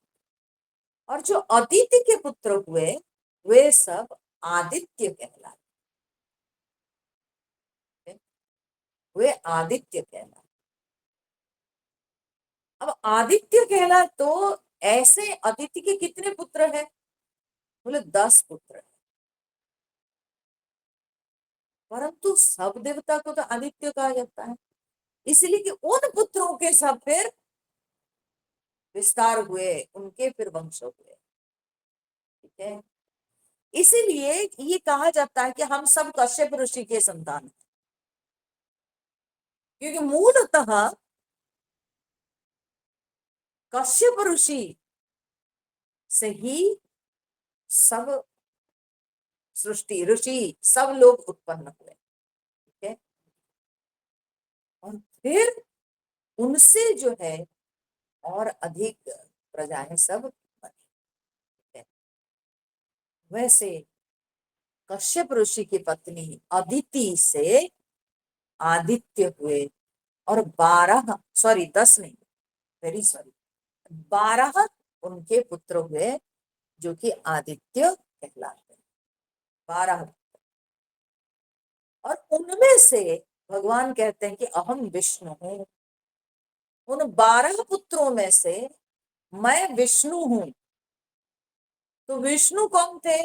और जो अदिति के पुत्र हुए वे सब आदित्य कहलाए, वे आदित्य कहलाए। अब आदित्य कहला तो ऐसे अदिति के कितने पुत्र हैं? बोले 10 पुत्र हैं, परंतु सब देवता को तो आदित्य कहा जाता है, इसलिए कि उन पुत्रों के सब फिर विस्तार हुए, उनके फिर वंश हुए। ठीक है, इसीलिए ये कहा जाता है कि हम सब कश्यप ऋषि के संतान हैं, क्योंकि मूलतः कश्यप ऋषि से ही सब सृष्टि ऋषि सब लोग उत्पन्न हुए। ठीक है, और फिर उनसे जो है और अधिक प्रजाएं सब वैसे कश्यप ऋषि की पत्नी अदिति से आदित्य हुए, और 12, सॉरी 10 नहीं, वेरी सॉरी, 12 उनके पुत्र हुए जो कि आदित्य कहलाते हैं। 12, और उनमें से भगवान कहते हैं कि अहम विष्णु हूं। उन 12 पुत्रों में से मैं विष्णु हूं। तो विष्णु कौन थे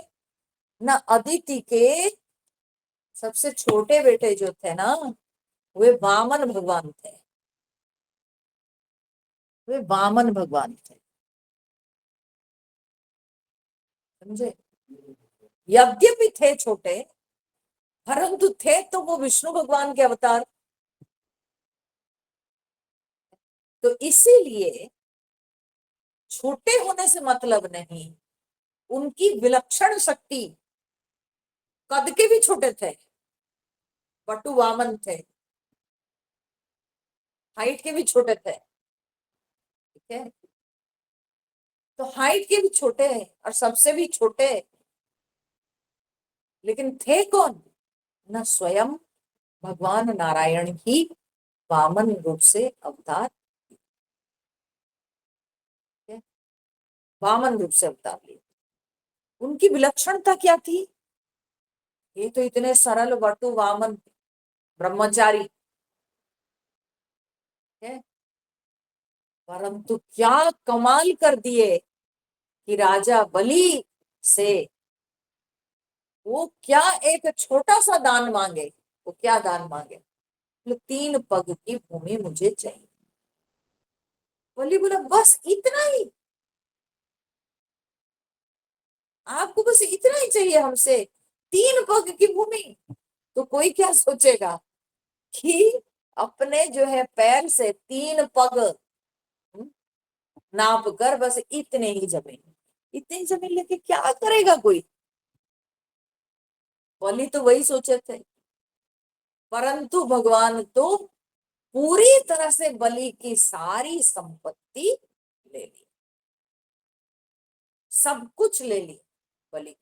ना? अदिति के सबसे छोटे बेटे जो थे ना, वे वामन भगवान थे। वे वामन भगवान थे, समझे? यद्यपि थे छोटे, परंतु थे तो वो विष्णु भगवान के अवतार। तो इसीलिए छोटे होने से मतलब नहीं, उनकी विलक्षण शक्ति। कद के भी छोटे थे, बटु वामन थे, हाइट के भी छोटे थे, ठीक है? तो हाइट के भी छोटे हैं और सबसे भी छोटे, लेकिन थे कौन? न स्वयं भगवान नारायण ही वामन रूप से अवतार, ठीक है? वामन रूप से अवतार लिए। उनकी विलक्षणता क्या थी? ये तो इतने सरल वटु वामन ब्रह्मचारी है, परंतु क्या कमाल कर दिए कि राजा बलि से वो क्या एक छोटा सा दान मांगे। वो क्या दान मांगे? तो 3 पग की भूमि मुझे चाहिए। बलि बोला बस इतना ही? आपको बस इतना ही चाहिए हमसे, 3 पग की भूमि? तो कोई क्या सोचेगा कि अपने जो है पैर से 3 पग नाप कर बस इतने ही जमीन, इतनी जमीन लेके क्या करेगा कोई? बलि तो वही सोचे थे, परंतु भगवान तो पूरी तरह से बलि की सारी संपत्ति ले ली, सब कुछ ले ली बलि।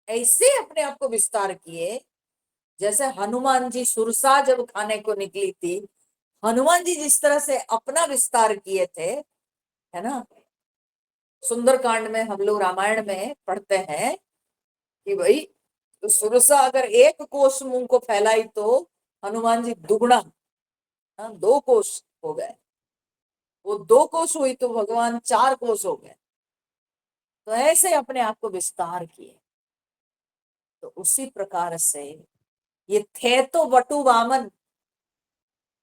ऐसे अपने आप को विस्तार किए, जैसे हनुमान जी सुरसा जब खाने को निकली थी, हनुमान जी जिस तरह से अपना विस्तार किए थे, है ना? सुंदरकांड में हम लोग रामायण में पढ़ते हैं कि भाई सुरसा अगर 1 कोस मुंह को फैलाई तो हनुमान जी दुगना, 2 कोस हो गए। वो 2 कोस हुई तो भगवान 4 कोस हो गए। तो ऐसे अपने आप को विस्तार किए। तो उसी प्रकार से ये थे तो वटु वामन,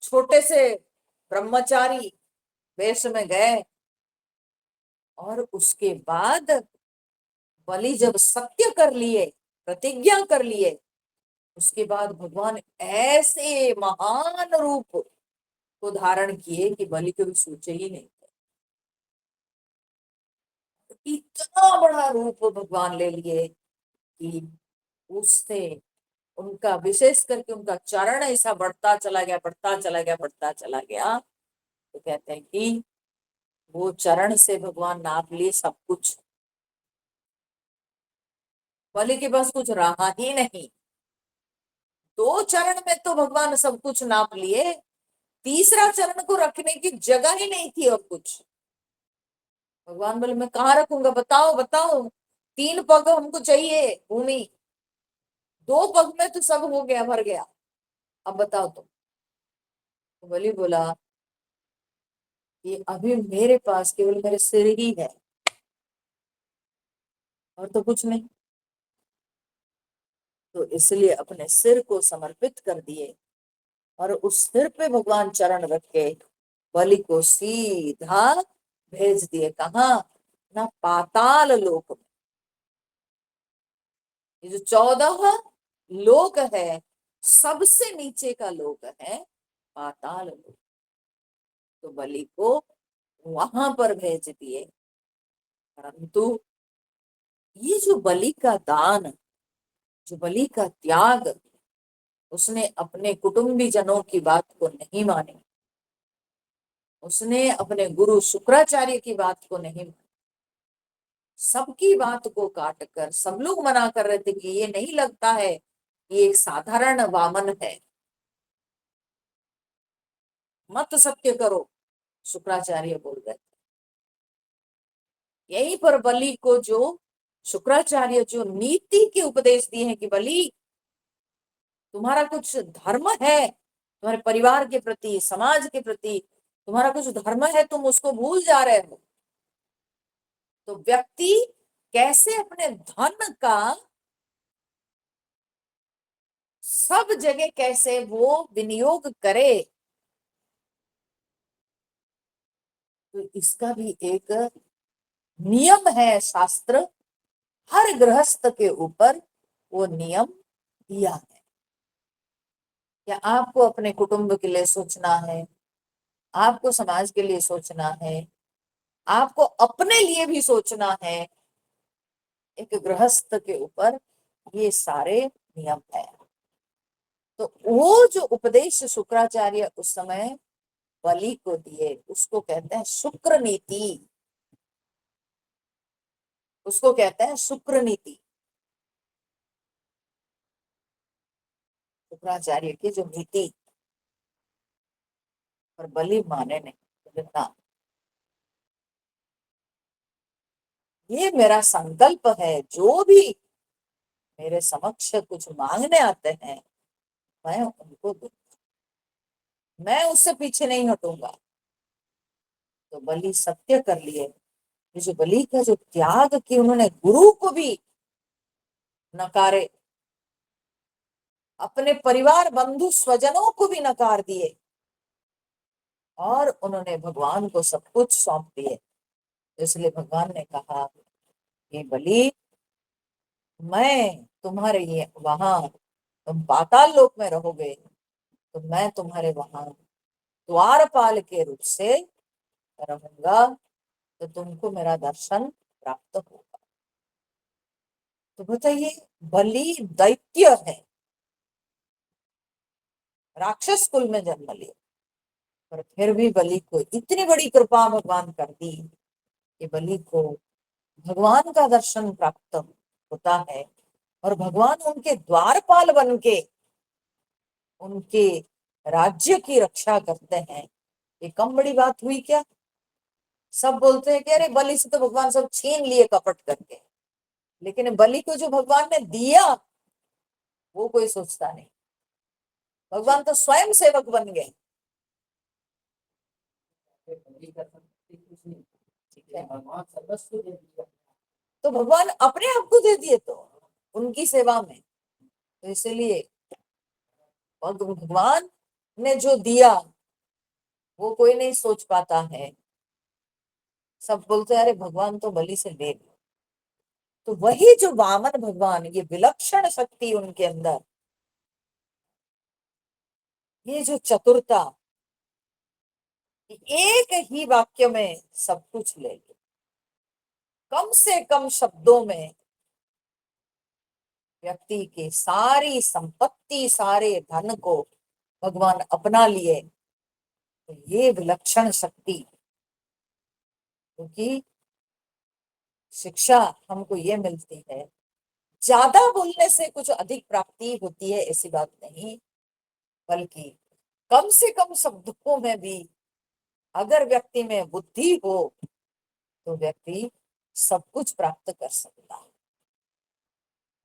छोटे से ब्रह्मचारी वेश में गए, और उसके बाद बलि जब सत्य कर लिए, प्रतिज्ञा कर लिए, उसके बाद भगवान ऐसे महान रूप को धारण किए कि बलि कभी सोचे ही नहीं थे। इतना बड़ा रूप भगवान ले लिए कि उससे उनका विशेष करके उनका चरण ऐसा बढ़ता चला गया, बढ़ता चला गया, बढ़ता चला गया। तो कहते हैं कि वो चरण से भगवान नाप लिए सब कुछ। बलि के पास कुछ रहा ही नहीं। 2 चरण में तो भगवान सब कुछ नाप लिए, तीसरा चरण को रखने की जगह ही नहीं थी और कुछ। भगवान बोले मैं कहाँ रखूंगा, बताओ बताओ, 3 पग हमको चाहिए भूमि, 2 पग में तो सब हो गया, भर गया, अब बताओ तुम। तो बलि बोला कि अभी मेरे पास केवल मेरे सिर ही है, और तो कुछ नहीं। तो इसलिए अपने सिर को समर्पित कर दिए, और उस सिर पे भगवान चरण रख के बलि को सीधा भेज दिए। कहा? ना पाताल लोक में। ये जो 14 लोक है, सबसे नीचे का लोक है पाताल लोक। तो बलि को वहां पर भेज दिए। परंतु ये जो बलि का दान, जो बलि का त्याग, उसने अपने कुटुंबी जनों की बात को नहीं मानी, उसने अपने गुरु शुक्राचार्य की बात को नहीं मानी, सबकी बात को काट कर सब लोग मना कर रहे थे कि ये नहीं लगता है, ये एक साधारण वामन है, मत सत्य करो, शुक्राचार्य बोल रहे थे। यहीं पर बलि को जो शुक्राचार्य जो नीति के उपदेश दिए हैं कि बलि तुम्हारा कुछ धर्म है, तुम्हारे परिवार के प्रति, समाज के प्रति तुम्हारा कुछ धर्म है, तुम उसको भूल जा रहे हो। तो व्यक्ति कैसे अपने धन का सब जगह कैसे वो विनियोग करे, तो इसका भी एक नियम है। शास्त्र हर गृहस्थ के ऊपर वो नियम दिया है। क्या आपको अपने कुटुंब के लिए सोचना है, आपको समाज के लिए सोचना है, आपको अपने लिए भी सोचना है। एक गृहस्थ के ऊपर ये सारे नियम है। तो वो जो उपदेश शुक्राचार्य उस समय बलि को दिए उसको कहते हैं शुक्र नीति, उसको कहते हैं शुक्र नीति। शुक्राचार्य की जो नीति, पर बलि माने नहीं, बोले ना, ये मेरा संकल्प है, जो भी मेरे समक्ष कुछ मांगने आते हैं मैं उनको दूं, मैं उससे पीछे नहीं हटूंगा। तो बलि सत्य कर लिए। ये जो बलि का जो त्याग की उन्होंने गुरु को भी नकारे, अपने परिवार बंधु स्वजनों को भी नकार दिए, और उन्होंने भगवान को सब कुछ सौंप दिए। इसलिए भगवान ने कहा ये बलि, मैं तुम्हारे ये वहां, तुम पाताल लोक में रहोगे तो मैं तुम्हारे वहां द्वारपाल के रूप से रहूंगा, तो तुमको मेरा दर्शन प्राप्त होगा। तो बताइए, बलि दैत्य है, राक्षस कुल में जन्म लिया, पर फिर भी बलि को इतनी बड़ी कृपा भगवान कर दी कि बलि को भगवान का दर्शन प्राप्त होता है, और भगवान उनके द्वारपाल बन के उनके राज्य की रक्षा करते हैं। ये कम बड़ी बात हुई क्या? सब बोलते हैं कि अरे बलि से तो भगवान सब छीन लिए कपट करके, लेकिन बलि को जो भगवान ने दिया वो कोई सोचता नहीं। भगवान तो स्वयं सेवक बन गए। ठीक है, भगवान सर्वस्व दे दिया, तो भगवान अपने आप को दे दिए तो उनकी सेवा में। तो इसलिए भगवान ने जो दिया वो कोई नहीं सोच पाता है। सब बोलते हैं अरे भगवान तो बलि से ले लो। तो वही जो वामन भगवान, ये विलक्षण शक्ति उनके अंदर, ये जो चतुरता, एक ही वाक्य में सब कुछ ले लो, कम से कम शब्दों में व्यक्ति की सारी संपत्ति, सारे धन को भगवान अपना लिए। तो ये विलक्षण शक्ति, क्योंकि शिक्षा हमको ये मिलती है, ज्यादा बोलने से कुछ अधिक प्राप्ति होती है ऐसी बात नहीं, बल्कि कम से कम शब्दों में भी अगर व्यक्ति में बुद्धि हो तो व्यक्ति सब कुछ प्राप्त कर सकता है।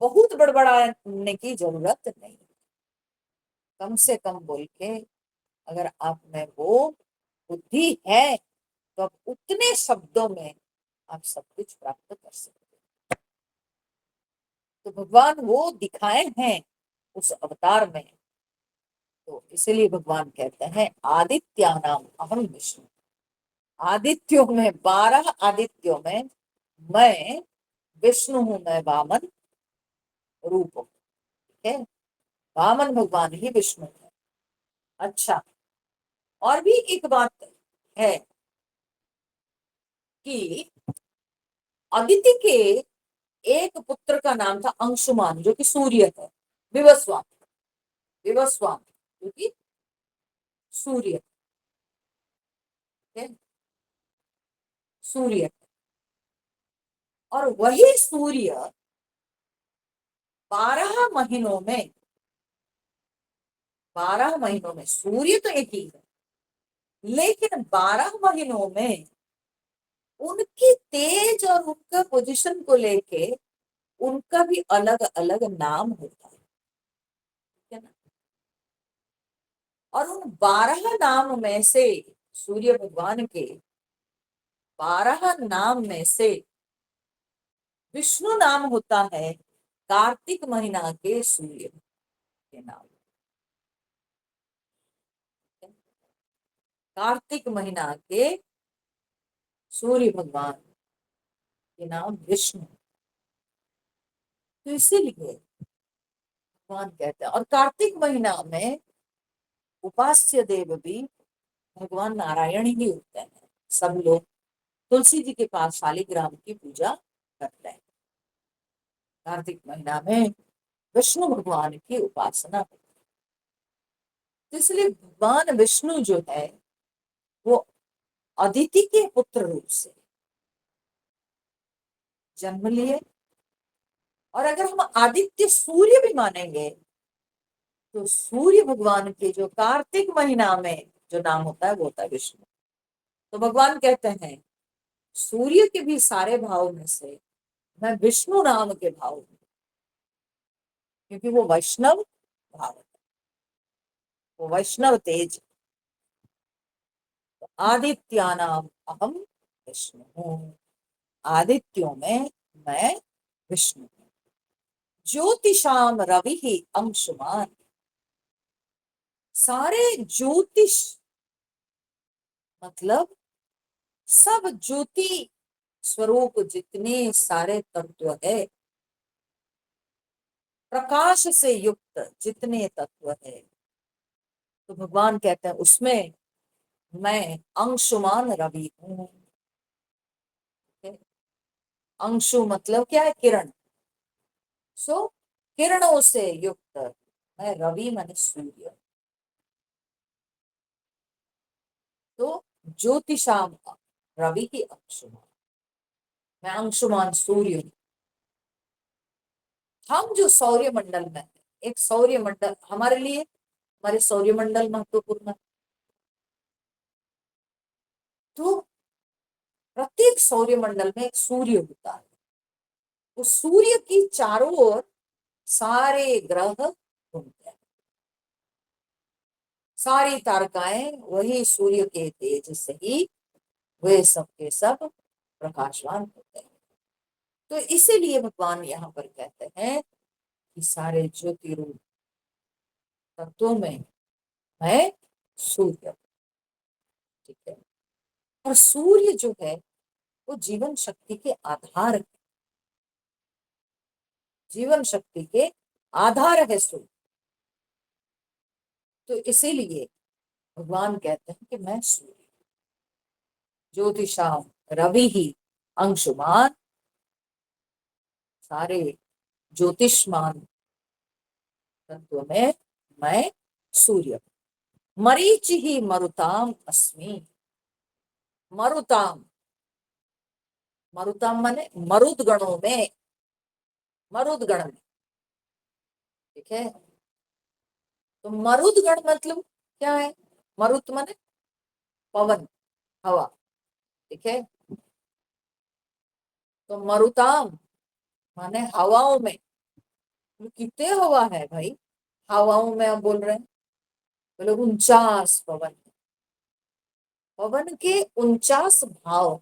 बहुत बड़बड़ाने की जरूरत नहीं, कम से कम बोल के अगर आप में वो बुद्धि है तो आप उतने शब्दों में आप सब कुछ प्राप्त कर सकते हैं। तो भगवान वो दिखाए हैं उस अवतार में। तो इसलिए भगवान कहते हैं आदित्यानाम अहम विष्णु। आदित्यों में, 12 आदित्यों में मैं विष्णु हूं, मैं वामन रूप हूं। ठीक है, वामन भगवान ही विष्णु है। अच्छा, और भी एक बात है कि अदिति के एक पुत्र का नाम था अंशुमान, जो कि सूर्य है। विवस्वान, विवस्वान जो कि सूर्य है, सूर्य। और वही सूर्य 12 महीनों में, 12 महीनों में सूर्य तो एक ही है, लेकिन 12 महीनों में उनकी तेज और उनका पोजीशन को लेके उनका भी अलग अलग नाम होता है, ठीक है ना। और उन 12 नाम में से, सूर्य भगवान के 12 नाम में से विष्णु नाम होता है कार्तिक महीना के सूर्य के नाम। कार्तिक महीना के सूर्य भगवान के नाम विष्णु। तो इसीलिए भगवान कहते हैं, और कार्तिक महीना में उपास्य देव भी भगवान नारायण ही होते हैं। सब लोग तुलसी जी के पास शालिग्राम की पूजा करते हैं। कार्तिक महीना में विष्णु भगवान की उपासना होती है। तो इसलिए भगवान विष्णु जो है वो अदिति के पुत्र रूप से जन्म लिए। और अगर हम आदित्य सूर्य भी मानेंगे तो सूर्य भगवान के जो कार्तिक महीना में जो नाम होता है वो होता है विष्णु। तो भगवान कहते हैं सूर्य के भी सारे भाव में से मैं विष्णु नाम के भाव हूं, क्योंकि वो वैष्णव भाव है, वो वैष्णव तेज। आदित्यानाम अहम विष्णु हूँ, आदित्यों में मैं विष्णु हूँ। ज्योतिषाम रवि ही अंशुमान, सारे ज्योतिष मतलब सब ज्योति स्वरूप जितने सारे तत्व है, प्रकाश से युक्त जितने तत्व है, तो भगवान कहते हैं उसमें मैं अंशुमान रवि हूं। अंशु मतलब क्या है? किरण। सो किरणों से युक्त मैं रवि माने सूर्य। तो ज्योतिषाम रवि की अंशुमान, मैं अंशुमान सूर्य हूं। हम जो सौर्य मंडल में है, एक सौर्य मंडल हमारे लिए, हमारे सौर्य मंडल महत्वपूर्ण है। तो प्रत्येक सौर्य मंडल में एक सूर्य होता है। उस सूर्य की चारों ओर सारे ग्रह घूमते हैं, सारी तारकाएं वही सूर्य के तेज से ही वे सब के सब प्रकाशवान होते हैं। तो इसीलिए भगवान यहाँ पर कहते हैं कि सारे ज्योति रूप तत्वों में मैं सूर्य हूं, ठीक है। और सूर्य जो है वो जीवन शक्ति के आधार है, जीवन शक्ति के आधार है सूर्य। तो इसीलिए भगवान कहते हैं कि मैं सूर्य, ज्योतिषाम रवि ही अंशुमान, सारे ज्योतिषमान तत्व में मैं सूर्य। मरीचि ही मरुताम अस्मि, मरुताम, मरुताम माने मरुद गणों में, मरुद गण में, ठीक है। तो मरुद गण मतलब क्या है? मरुत माने पवन, हवा, ठीक है। तो मरुताम माने हवाओं में। तो कितने हवा है भाई, हवाओं में आप बोल रहे हैं, बोले 49 पवन। पवन के 49 भाव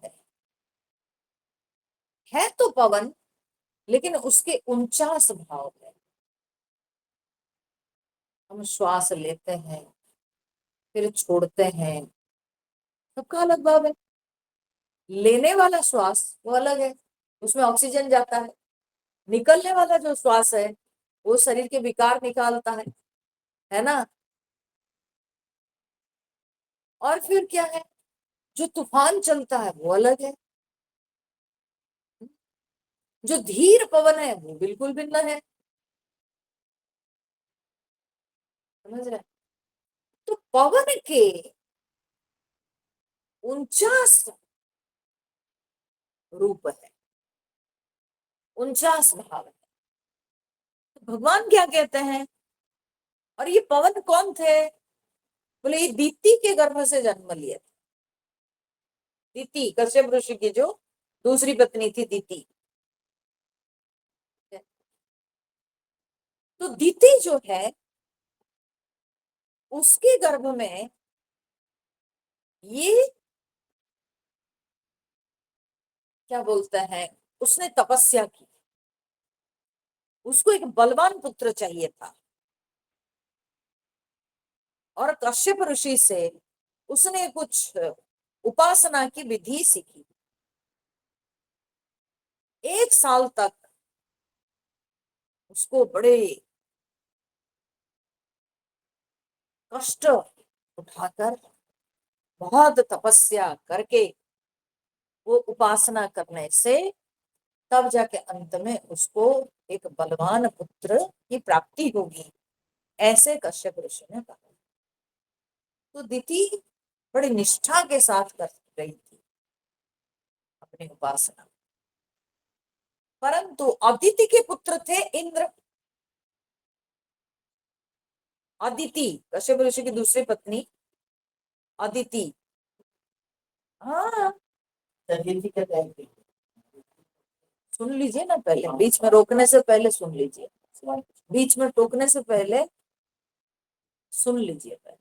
है तो पवन, लेकिन उसके 49 भाव है। हम श्वास लेते हैं फिर छोड़ते हैं, सबका अलग भाव है। लेने वाला श्वास वो अलग है, उसमें ऑक्सीजन जाता है। निकलने वाला जो श्वास है वो शरीर के विकार निकालता है ना। और फिर क्या है, जो तूफान चलता है वो अलग है, जो धीर पवन है वो बिल्कुल भिन्न है। समझ रहे हैं? तो पवन के 49 रूप है, 49 भाव है। तो भगवान क्या कहते हैं, और ये पवन कौन थे? बोले ये दीति के गर्भ से जन्म लिए थे। दीति कश्यप ऋषि की जो दूसरी पत्नी थी दीति। तो दीति जो है उसके गर्भ में ये क्या बोलते हैं, उसने तपस्या की। उसको एक बलवान पुत्र चाहिए था, और कश्यप ऋषि से उसने कुछ उपासना की विधि सीखी। 1 साल तक उसको बड़े कष्ट उठाकर बहुत तपस्या करके वो उपासना करने से तब जाके अंत में उसको एक बलवान पुत्र की प्राप्ति होगी, ऐसे कश्यप ऋषि ने कहा। तो दिति बड़ी निष्ठा के साथ कर रही थी अपनी उपासना, परंतु अदिति के पुत्र थे इंद्र। अदिति कश्यप ऋषि की दूसरी पत्नी अदिति। हाँ सुन लीजिए ना, पहले बीच में रोकने से पहले सुन लीजिए, बीच में टोकने से पहले सुन लीजिए पहले।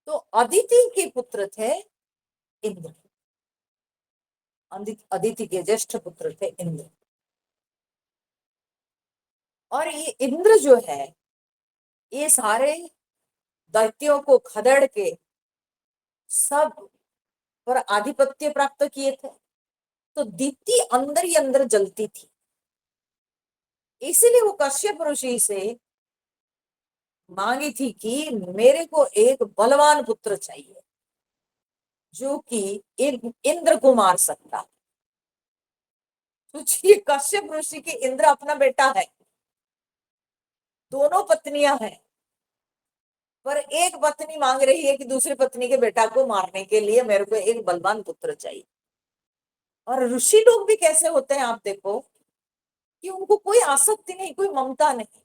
तो अदिति के पुत्र थे इंद्र, अदिति के ज्येष्ठ पुत्र थे इंद्र। और ये इंद्र जो है ये सारे दैत्यों को खदेड़ के सब पर आधिपत्य प्राप्त किए थे। तो दीप्ति अंदर ही अंदर जलती थी, इसीलिए वो कश्यप ऋषि से मांगी थी कि मेरे को एक बलवान पुत्र चाहिए जो कि इंद्र को मार सकता। सोचिए कश्यप ऋषि की इंद्र अपना बेटा है, दोनों पत्नियां हैं, पर एक पत्नी मांग रही है कि दूसरी पत्नी के बेटा को मारने के लिए मेरे को एक बलवान पुत्र चाहिए। और ऋषि लोग भी कैसे होते हैं आप देखो, कि उनको कोई आसक्ति नहीं, कोई ममता नहीं।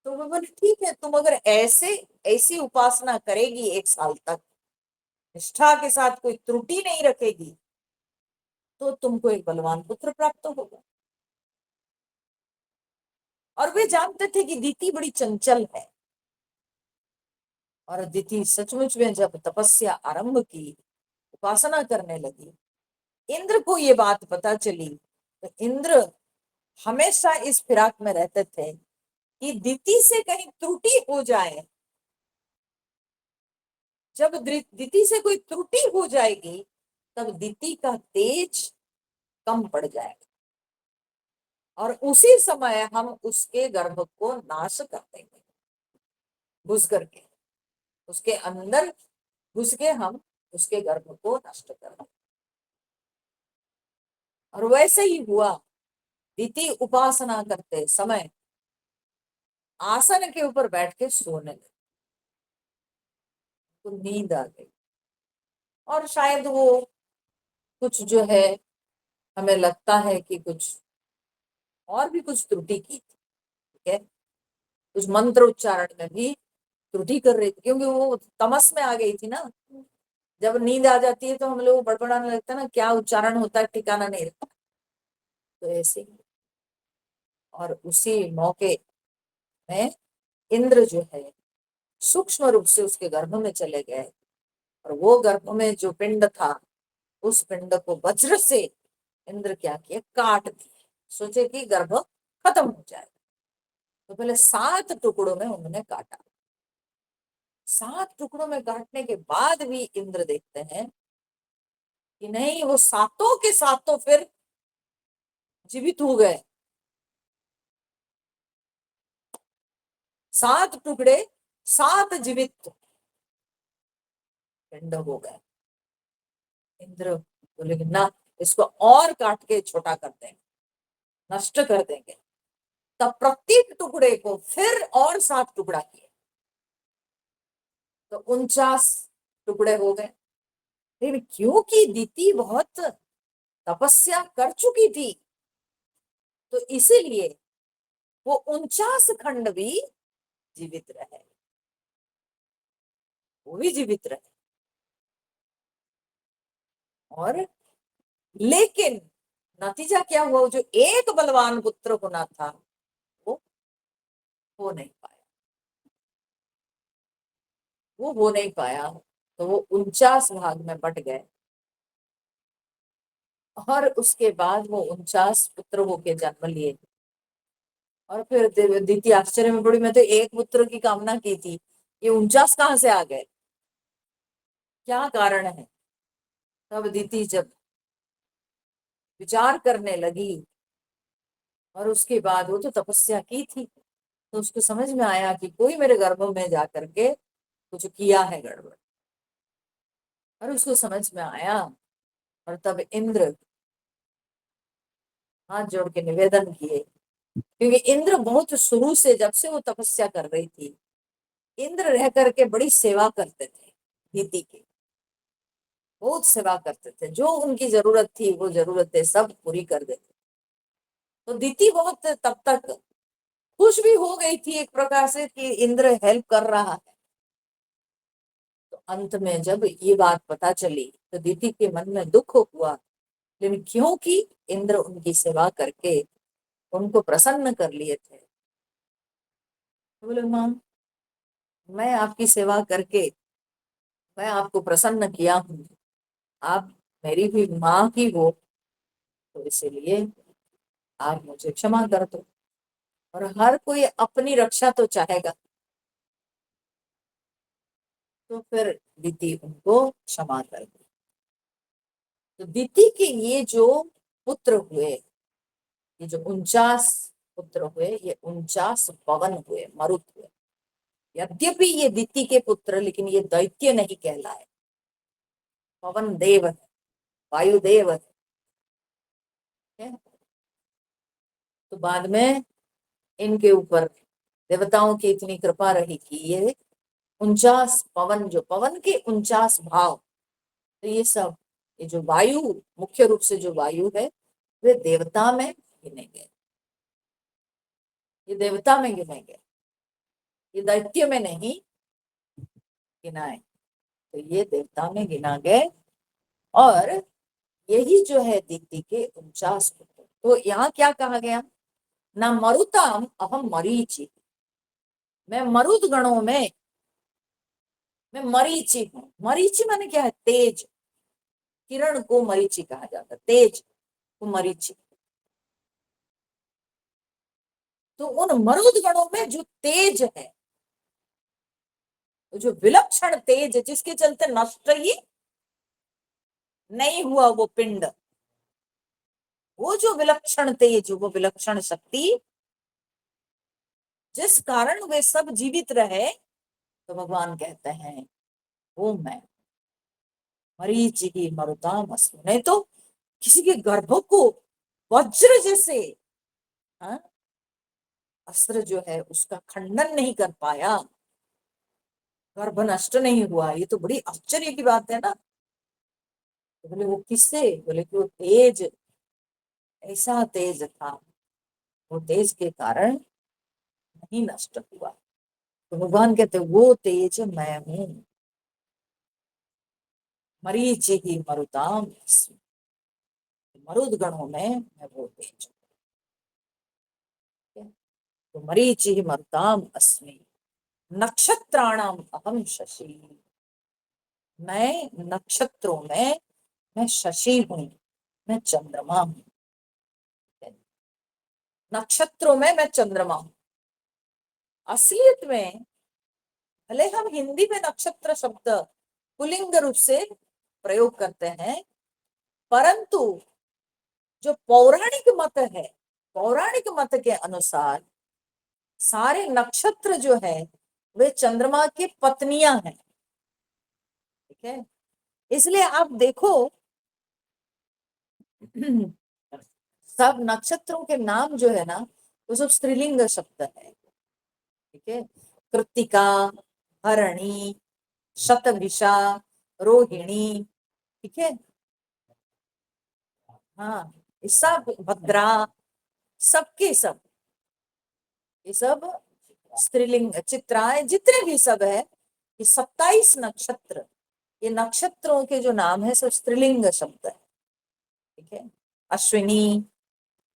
तो वो बोले ठीक है, तुम अगर ऐसे ऐसी उपासना करेगी 1 साल तक, निष्ठा के साथ कोई त्रुटि नहीं रखेगी, तो तुमको एक बलवान पुत्र प्राप्त होगा। और वे जानते थे कि दीति बड़ी चंचल है, और दीति सचमुच में जब तपस्या आरंभ की, उपासना करने लगी, इंद्र को ये बात पता चली। तो इंद्र हमेशा इस फिराक में रहते थे कि दीति से कहीं त्रुटि हो जाए। जब दीति से कोई त्रुटि हो जाएगी तब दीति का तेज कम पड़ जाएगा, और उसी समय हम उसके गर्भ को नाश कर देंगे, घुस करके उसके अंदर घुस के हम उसके गर्भ को नष्ट कर देंगे। और वैसे ही हुआ। दीति उपासना करते समय आसन के ऊपर बैठ के सोने लगी, तो नींद आ गई, और शायद वो कुछ जो है, हमें लगता है कि कुछ और भी कुछ त्रुटि की थी, ठीक है, कुछ मंत्र उच्चारण में भी त्रुटि कर रही थी, क्योंकि वो तमस में आ गई थी ना। जब नींद आ जाती है तो हम लोग बड़बड़ाने लगता है ना, क्या उच्चारण होता है ठिकाना नहीं रहता। तो ऐसे ही, और उसी मौके में इंद्र जो है सूक्ष्म रूप से उसके गर्भ में चले गए, और वो गर्भ में जो पिंड था उस पिंड को वज्र से इंद्र क्या किया, काट दिया। सोचे कि गर्भ खत्म हो जाए, तो पहले 7 टुकड़ों में उन्होंने काटा। 7 टुकड़ों में काटने के बाद भी इंद्र देखते हैं कि नहीं, वो सातों के सातों फिर जीवित हो गए। 7 टुकड़े, 7 जीवित पिंड हो गए। इंद्र बोले कि ना, इसको और काट के छोटा कर देंगे, नष्ट कर देंगे। तब प्रत्येक टुकड़े को फिर और 7 टुकड़ा किए, तो 49 टुकड़े हो गए। लेकिन क्योंकि दीति बहुत तपस्या कर चुकी थी, तो इसीलिए वो 49 खंड भी जीवित रहे, वो भी जीवित रहे। और लेकिन नतीजा क्या हुआ, जो एक बलवान पुत्र होना था वो हो नहीं पाया, वो हो नहीं पाया। तो वो 49 भाग में बट गए, और उसके बाद वो 49 पुत्र होके जन्म लिए। और फिर दीति आश्चर्य में पड़ी, मैं तो एक पुत्र की कामना की थी, ये 49 कहाँ से आ गए, क्या कारण है। तब दीति जब विचार करने लगी, और उसके बाद वो तो तपस्या की थी, तो उसको समझ में आया कि कोई मेरे गर्भ में जा करके कुछ किया है गड़बड़। और उसको समझ में आया, और तब इंद्र हाथ जोड़ के निवेदन किए, क्योंकि इंद्र बहुत शुरू से, जब से वो तपस्या कर रही थी, इंद्र रह करके बड़ी सेवा करते थे दीति की, बहुत सेवा करते थे, जो उनकी जरूरत थी वो जरूरतें सब पूरी कर देते। तो दीति बहुत तब तक खुश भी हो गई थी एक प्रकार से कि इंद्र हेल्प कर रहा है। तो अंत में जब ये बात पता चली, तो दीति के मन में दुख हुआ, लेकिन क्योंकि इंद्र उनकी सेवा करके उनको प्रसन्न कर लिए थे, तो बोले मां, मैं आपकी सेवा करके मैं आपको प्रसन्न किया हूँ, आप मेरी भी माँ ही हो, तो इसीलिए आप मुझे क्षमा कर दो। और हर कोई अपनी रक्षा तो चाहेगा, तो फिर दीति उनको क्षमा कर दी। तो दीति के ये जो पुत्र हुए, ये जो 49 पुत्र हुए, ये 49 पवन हुए, मरुत हुए। यद्यपि ये दीति के पुत्र, लेकिन ये दैत्य नहीं कहलाए, पवन देव है, वायुदेव है। तो बाद में इनके ऊपर देवताओं की इतनी कृपा रही कि ये 49 पवन, जो पवन के 49 भाव, तो ये सब, ये जो वायु, मुख्य रूप से जो वायु है, वे देवता में गिने गए, ये देवता में गिने गए, ये दैत्य में नहीं गिनाए, तो ये देवता में गिना गए। और यही जो है दीति के 49 पुत्र। तो यहाँ क्या कहा गया, ना मरुताम अहम मरीचि, मैं मरुद गणों में मैं मरीचि हूँ। मरीचि माने क्या है, तेज, किरण को मरीचि कहा जाता है, तेज को मरीचि। तो उन मरुद गणों में जो तेज है, जो विलक्षण तेज, जिसके चलते नष्ट ही नहीं हुआ वो पिंड, वो जो विलक्षण तेज, वो विलक्षण शक्ति, जिस कारण वे सब जीवित रहे, तो भगवान कहते हैं वो मैं मरीचि की मरुताम अस्मि। नहीं तो किसी के गर्भ को वज्र जैसे, हाँ, अस्त्र जो है उसका खंडन नहीं कर पाया, गर्भ नष्ट नहीं हुआ, ये तो बड़ी आश्चर्य की बात है ना। तो बोले वो किससे, बोले कि वो तेज, ऐसा तेज था, वो तेज के कारण नहीं नष्ट हुआ। तो भगवान कहते वो तेज मैं हूं, मरीचि ही मरुताम अस्मि। मरुद गणों में मैं वो तेज हूं। तो मरीचि ही मरुताम अस्मि, नक्षत्राणाम अहम शशि, मैं नक्षत्रों में मैं शशि हूं, मैं चंद्रमा हूं। नक्षत्रों में मैं चंद्रमा हूं। असलियत में भले हम हिंदी में नक्षत्र शब्द पुल्लिंग रूप से प्रयोग करते हैं, परंतु जो पौराणिक मत है, पौराणिक मत के अनुसार सारे नक्षत्र जो है वे चंद्रमा की पत्नियां हैं। ठीक है, इसलिए आप देखो सब नक्षत्रों के नाम जो है ना, वो सब स्त्रीलिंग शब्द है। ठीक है, कृत्तिका, हरणी, शतभिषा, रोहिणी, ठीक है, हाँ, ये सब भद्रा, सबके सब, ये सब स्त्रीलिंग, चित्राएं जितने भी सब है, ये 27 नक्षत्र, ये नक्षत्रों के जो नाम है सब स्त्रीलिंग शब्द है। ठीक है, अश्विनी,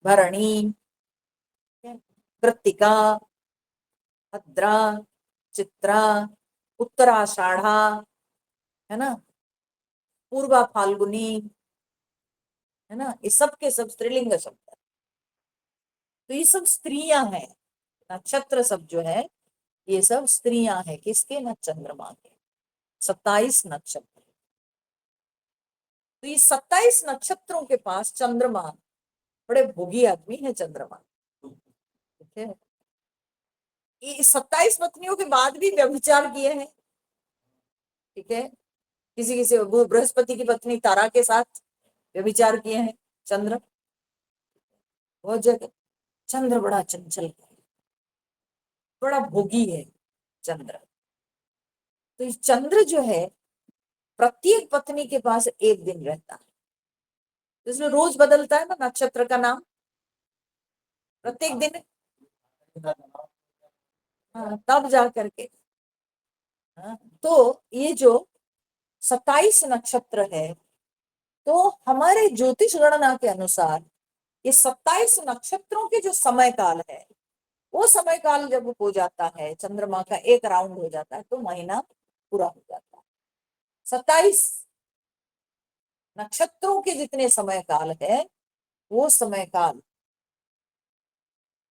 भरणी, कृत्तिका, भद्रा, चित्रा, उत्तराषाढ़ा, है ना, पूर्वा फाल्गुनी, है ना, ये सब के सब स्त्रीलिंग शब्द है। तो ये सब स्त्रियां हैं, नक्षत्र सब जो है ये सब स्त्रियां हैं, किसके, न चंद्रमा के। 27 नक्षत्र, तो ये 27 नक्षत्रों के पास चंद्रमा, बड़े भोगी आदमी है चंद्रमा। ठीक है, ये 27 पत्नियों के बाद भी व्यभिचार किए हैं। ठीक है, किसी किसी बृहस्पति की पत्नी तारा के साथ व्यभिचार किए हैं चंद्र, बहुत जगह। चंद्र बड़ा चंचल है, बड़ा भोगी है चंद्र। तो ये चंद्र जो है प्रत्येक पत्नी के पास एक दिन रहता है, इसमें रोज बदलता है ना नक्षत्र का नाम, प्रत्येक दिन। हाँ, तब जा करके। हाँ, तो ये जो 27 नक्षत्र है, तो हमारे ज्योतिष गणना के अनुसार ये 27 नक्षत्रों के जो समय काल है, वो समय काल जब हो जाता है, चंद्रमा का एक राउंड हो जाता है, तो महीना पूरा हो जाता है। 27 नक्षत्रों के जितने समय काल है, वो समय काल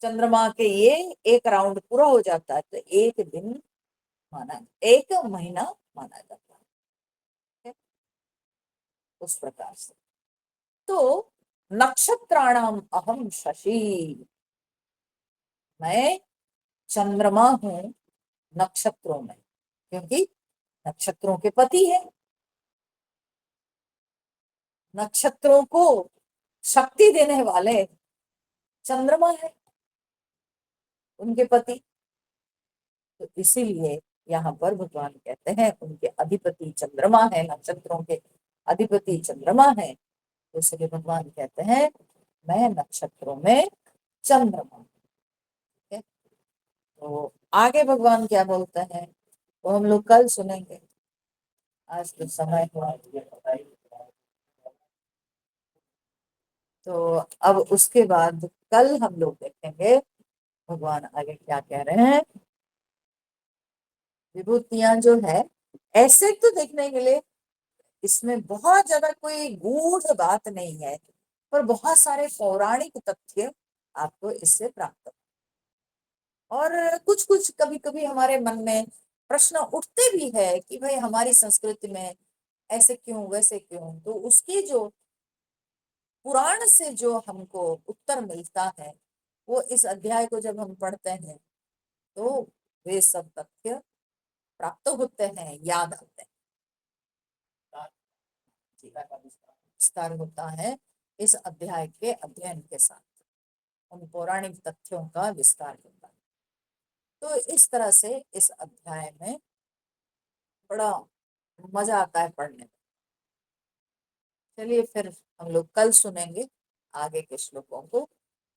चंद्रमा के ये एक राउंड पूरा हो जाता है, तो एक दिन माना, एक महीना माना जाता है। ठीक है? उस प्रकार से, तो नक्षत्राणाम अहम शशि, मैं चंद्रमा हूं नक्षत्रों में, क्योंकि नक्षत्रों के पति है, नक्षत्रों को शक्ति देने वाले चंद्रमा है, उनके पति। तो इसीलिए यहाँ पर भगवान कहते हैं उनके अधिपति चंद्रमा है, नक्षत्रों के अधिपति चंद्रमा है, तो इसलिए भगवान कहते हैं मैं नक्षत्रों में चंद्रमा हूं। ठीक है, तो आगे भगवान क्या बोलते हैं वो हम लोग कल सुनेंगे, आज तो समय हुआ। तो अब उसके बाद कल हम लोग देखेंगे भगवान आगे क्या कह रहे हैं। विभूतियां जो है ऐसे तो देखने के लिए इसमें बहुत ज्यादा कोई गूढ़ बात नहीं है, पर बहुत सारे पौराणिक तथ्य आपको इससे प्राप्त हो। और कुछ कुछ कभी कभी हमारे मन में प्रश्न उठते भी है कि भाई हमारी संस्कृति में ऐसे क्यों वैसे क्यों, तो उसकी जो पुराण से जो हमको उत्तर मिलता है, वो इस अध्याय को जब हम पढ़ते हैं तो वे सब तथ्य प्राप्त होते हैं, याद आते हैं, विस्तार होता है इस अध्याय के अध्ययन के साथ, उन पौराणिक तथ्यों का विस्तार होता है। तो इस तरह से इस अध्याय में बड़ा मजा आता है पढ़ने में। चलिए फिर हम लोग कल सुनेंगे आगे के श्लोकों को।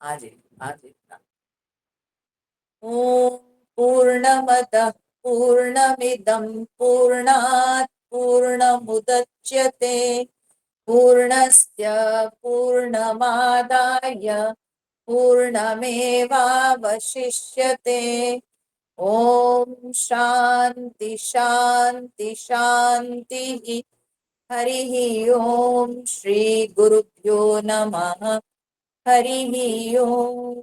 आज आज इतना। ओम पूर्णमदः पूर्णमिदं पूर्णात् पूर्णमुदच्यते पूर्णस्य पूर्णमादाय पूर्णमेवावशिष्यते। ओम शांति शांति शांति। हरि ओम श्री गुरुभ्यो नमः। हरि ओम।